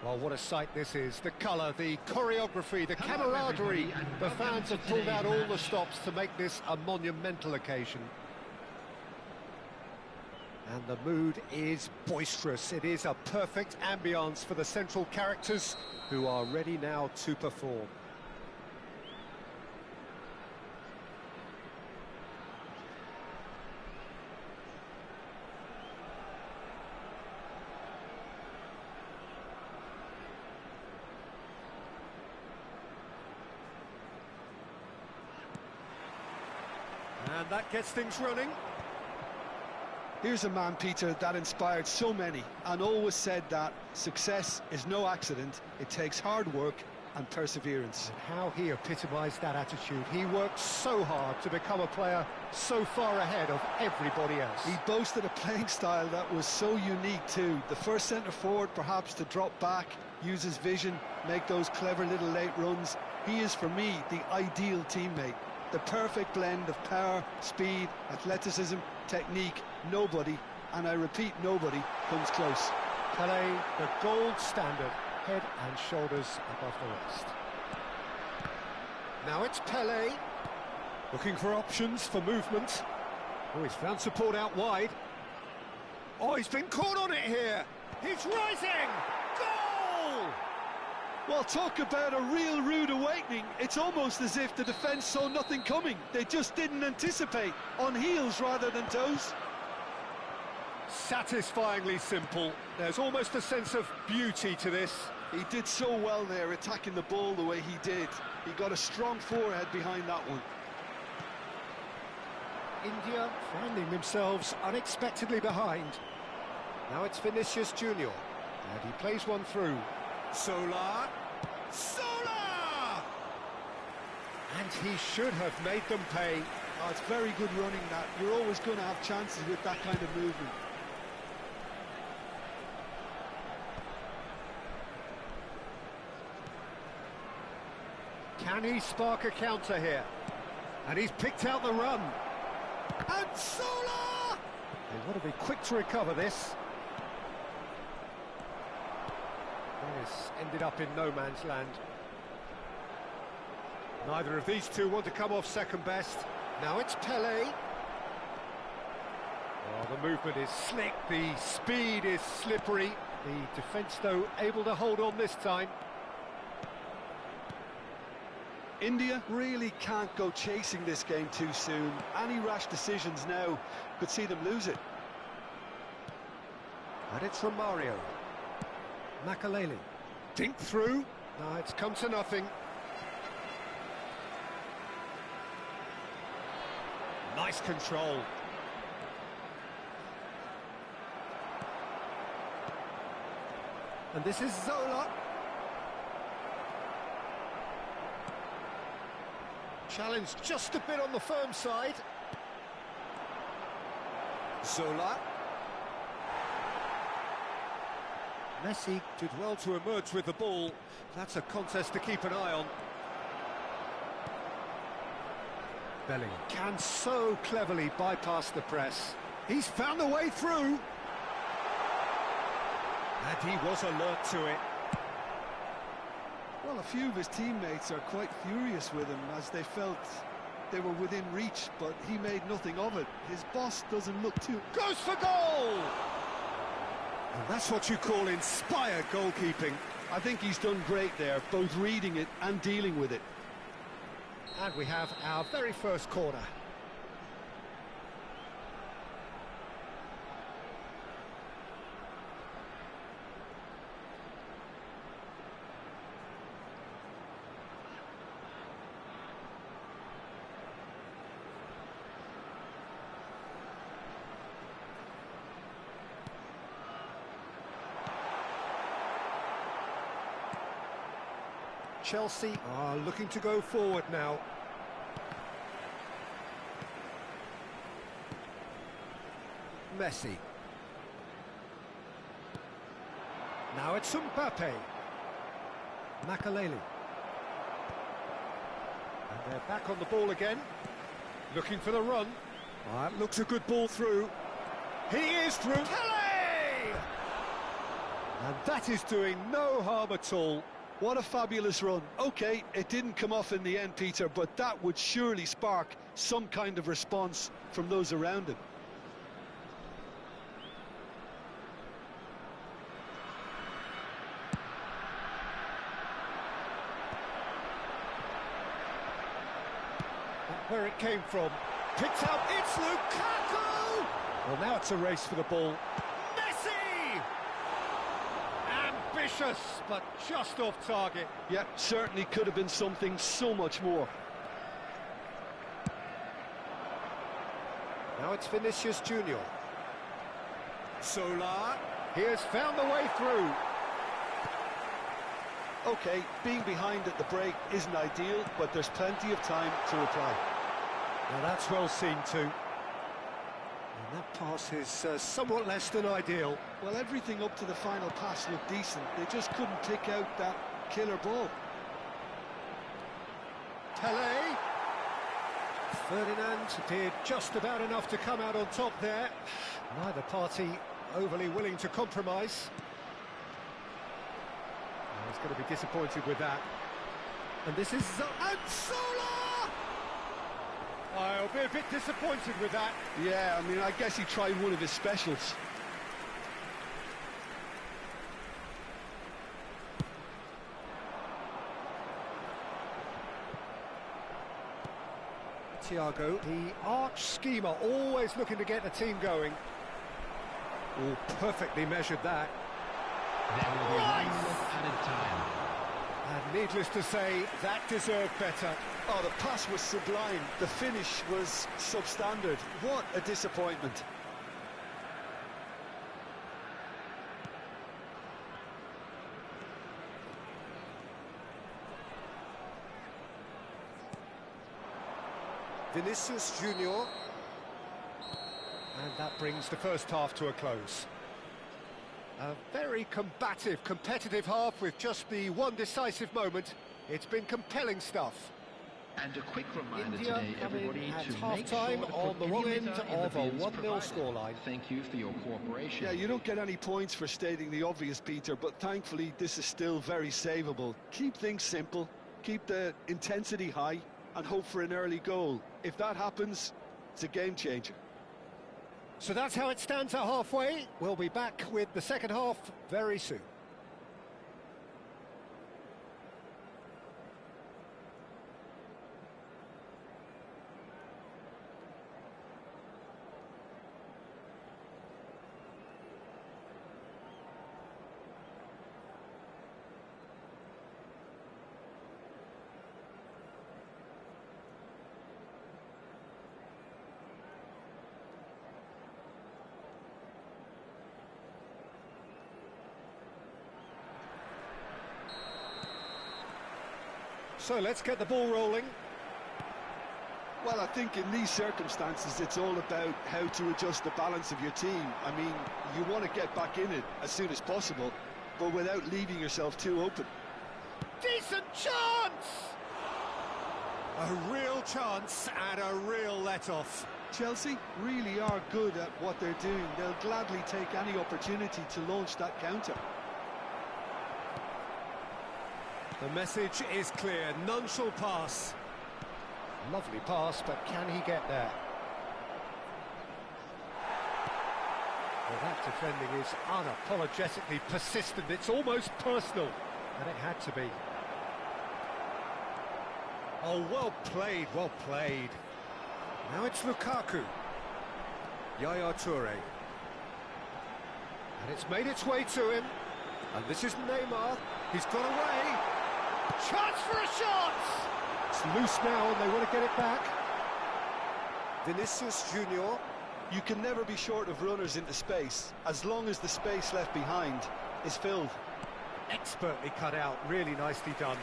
Well, what a sight this is. The colour, the choreography, the camaraderie. The fans have pulled out all the stops to make this a monumental occasion. And the mood is boisterous. It is a perfect ambience for the central characters who are ready now to perform. And that gets things running. Here's a man, Peter, that inspired so many and always said that success is no accident. It takes hard work and perseverance. And how he epitomised that attitude. He worked so hard to become a player so far ahead of everybody else. He boasted a playing style that was so unique too. The first centre-forward perhaps to drop back, use his vision, make those clever little late runs. He is, for me, the ideal teammate. The perfect blend of power, speed, athleticism, technique. Nobody, and I repeat, nobody, comes close. Pelé, the gold standard, head and shoulders above the rest. Now it's Pelé, looking for options for movement. Oh, he's found support out wide. Oh, he's been caught on it here. He's rising! Goal! Well, talk about a real rude awakening. It's almost as if the defence saw nothing coming. They just didn't anticipate, on heels rather than toes. Satisfyingly simple. There's almost a sense of beauty to this. He did so well there, attacking the ball the way he did. He got a strong forehead behind that one. India finding themselves unexpectedly behind. Now it's Vinicius Junior, and he plays one through. Solar! Solar! And he should have made them pay. Oh, it's very good running that. You're always going to have chances with that kind of movement. Can he spark a counter here? And he's picked out the run. And Solar! They want to be quick to recover this. This ended up in no man's land. Neither of these two want to come off second best. Now it's Pelé. Oh, the movement is slick, the speed is slippery. The defence, though, able to hold on this time. India really can't go chasing this game too soon. Any rash decisions now could see them lose it. And it's from Mario. Makaleli. Dink through. No, it's come to nothing. Nice control. And this is Zola. Challenge just a bit on the firm side. Zola. Messi did well to emerge with the ball. That's a contest to keep an eye on. Bellingham can so cleverly bypass the press. He's found a way through. And he was alert to it. Well, a few of his teammates are quite furious with him as they felt they were within reach, but he made nothing of it. His boss doesn't look too... Goes for goal! And that's what you call inspired goalkeeping. I think he's done great there, both reading it and dealing with it. And we have our very first corner. Chelsea are looking to go forward now. Messi. Now it's Mbappé. Makaleli. And they're back on the ball again. Looking for the run. Oh, that looks a good ball through. He is through. Pelé! And that is doing no harm at all. What a fabulous run. OK, it didn't come off in the end, Peter, but that would surely spark some kind of response from those around him. Where it came from. Picked out, it's Lukaku! Well, now it's a race for the ball. Messi! Ambitious, but just off target. Yeah, certainly could have been something so much more. Now it's Vinicius Junior. Solar, he has found the way through. OK, being behind at the break isn't ideal, but there's plenty of time to reply. Now that's well seen too. And that pass is somewhat less than ideal. Well, everything up to the final pass looked decent. They just couldn't pick out that killer ball. Tele. Ferdinand did just about enough to come out on top there. Neither party overly willing to compromise. He's going to be disappointed with that. And this is... and Solar! I'll be a bit disappointed with that. Yeah, I mean, I guess he tried one of his specials. Thiago, the arch schemer, always looking to get the team going. Oh, perfectly measured that. There will be one added time. And needless to say, that deserved better. Oh, the pass was sublime. The finish was substandard. What a disappointment. Vinicius Junior. And that brings the first half to a close. A very combative, competitive half with just the one decisive moment. It's been compelling stuff. And a quick reminder India today, everybody, at to half-time make sure on the wrong end of a 1-0 scoreline. Thank you for your cooperation. Yeah, you don't get any points for stating the obvious, Peter, but thankfully this is still very savable. Keep things simple, keep the intensity high, and hope for an early goal. If that happens, it's a game changer. So that's how it stands at halfway. We'll be back with the second half very soon. So let's get the ball rolling. Well, I think in these circumstances, it's all about how to adjust the balance of your team. I mean, you want to get back in it as soon as possible, but without leaving yourself too open. Decent chance! A real chance and a real let-off. Chelsea really are good at what they're doing. They'll gladly take any opportunity to launch that counter. The message is clear, none shall pass. Lovely pass, but can he get there? Well, that defending is unapologetically persistent. It's almost personal, and it had to be. Oh, well played, well played. Now it's Lukaku. Yaya Toure. And it's made its way to him. And this is Neymar. He's got away. Chance for a shot! It's loose now and they want to get it back. Vinicius Junior. You can never be short of runners into space, as long as the space left behind is filled. Expertly cut out, really nicely done.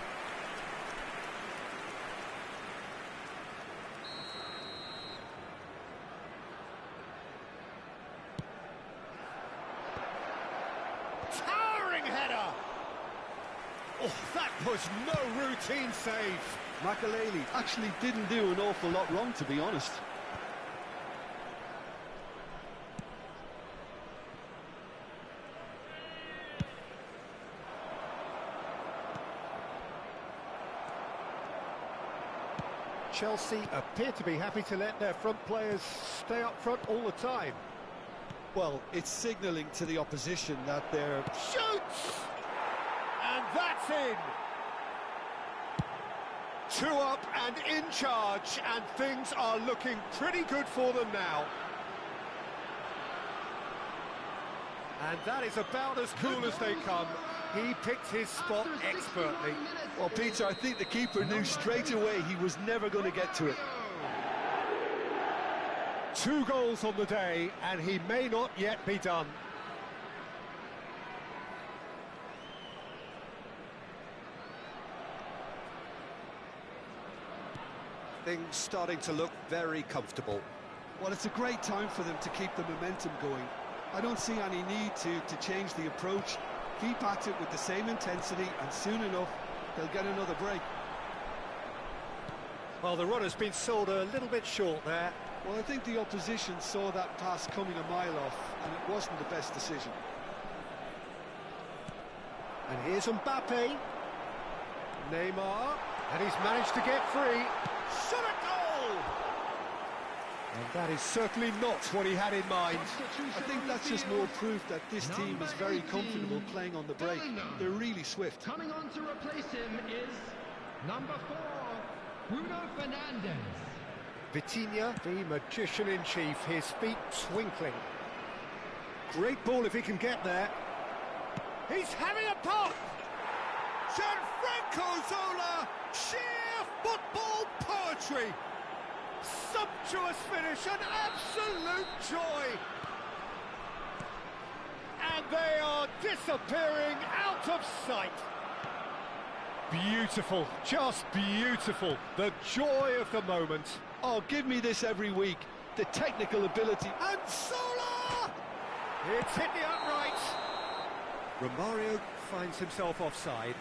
Towering header! Oh, that was no routine save. Makaleli actually didn't do an awful lot wrong, to be honest. Chelsea appear to be happy to let their front players stay up front all the time. Well, it's signalling to the opposition that they're... Shoots! And that's in! 2 up and in charge, and things are looking pretty good for them now. And that is about as cool as they come. He picked his spot expertly. Well, Peter, I think the keeper knew straight away he was never going to get to it. 2 goals on the day, and he may not yet be done. Things starting to look very comfortable. Well, it's a great time for them to keep the momentum going. I don't see any need to change the approach. Keep at it with the same intensity, and soon enough, they'll get another break. Well, the run has been sold a little bit short there. Well, I think the opposition saw that pass coming a mile off, and it wasn't the best decision. And here's Mbappé. Neymar, and he's managed to get free. Shot a goal! And that is certainly not what he had in mind. I think that's just more proof that this team is very comfortable playing on the break. They're really swift. Coming on to replace him is number 4, Bruno Fernandes. Vitinha, the magician-in-chief, his feet twinkling. Great ball if he can get there. He's having a pop! Gianfranco Zola! Sheer football poetry! Sumptuous finish, an absolute joy! And they are disappearing out of sight. Beautiful, just beautiful. The joy of the moment. Oh, give me this every week. The technical ability. And Zola! It's hit the upright. Romario finds himself offside.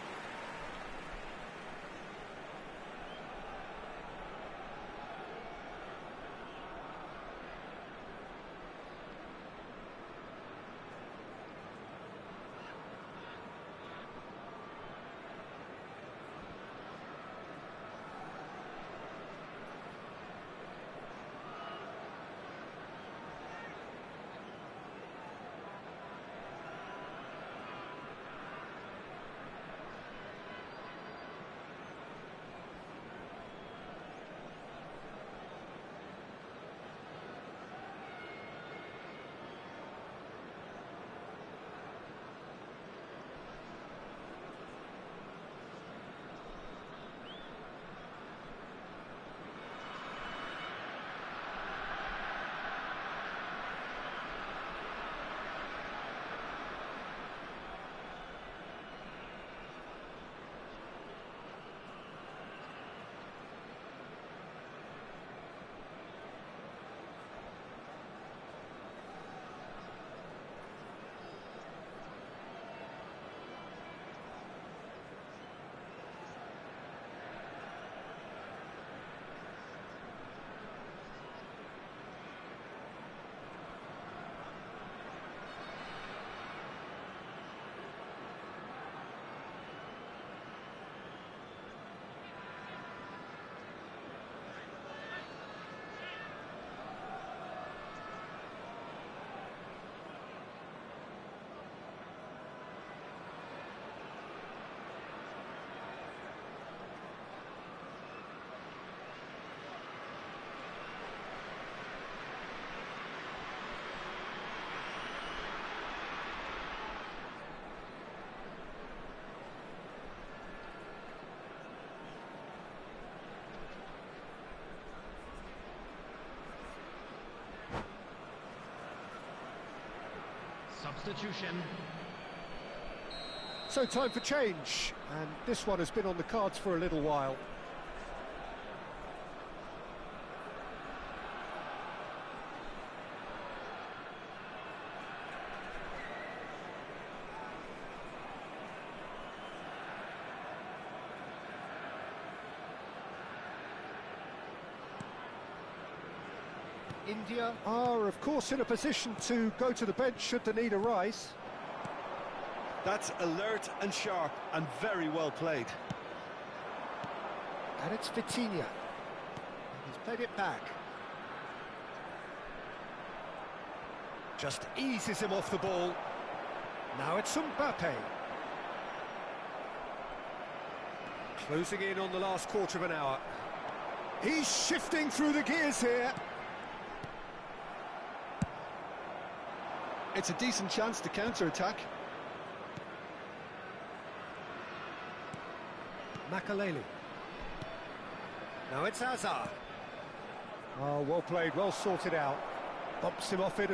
Substitution. So time for change, and this one has been on the cards for a little while. India are, of course, in a position to go to the bench should the need arise. That's alert and sharp and very well played. And it's Vitinha. Played it back. Just eases him off the ball. Now it's Mbappé. Closing in on the last quarter of an hour. He's shifting through the gears here. It's a decent chance to counter-attack. Makaleli. Now it's Hazard. Oh, well played, well sorted out. Bumps him off it.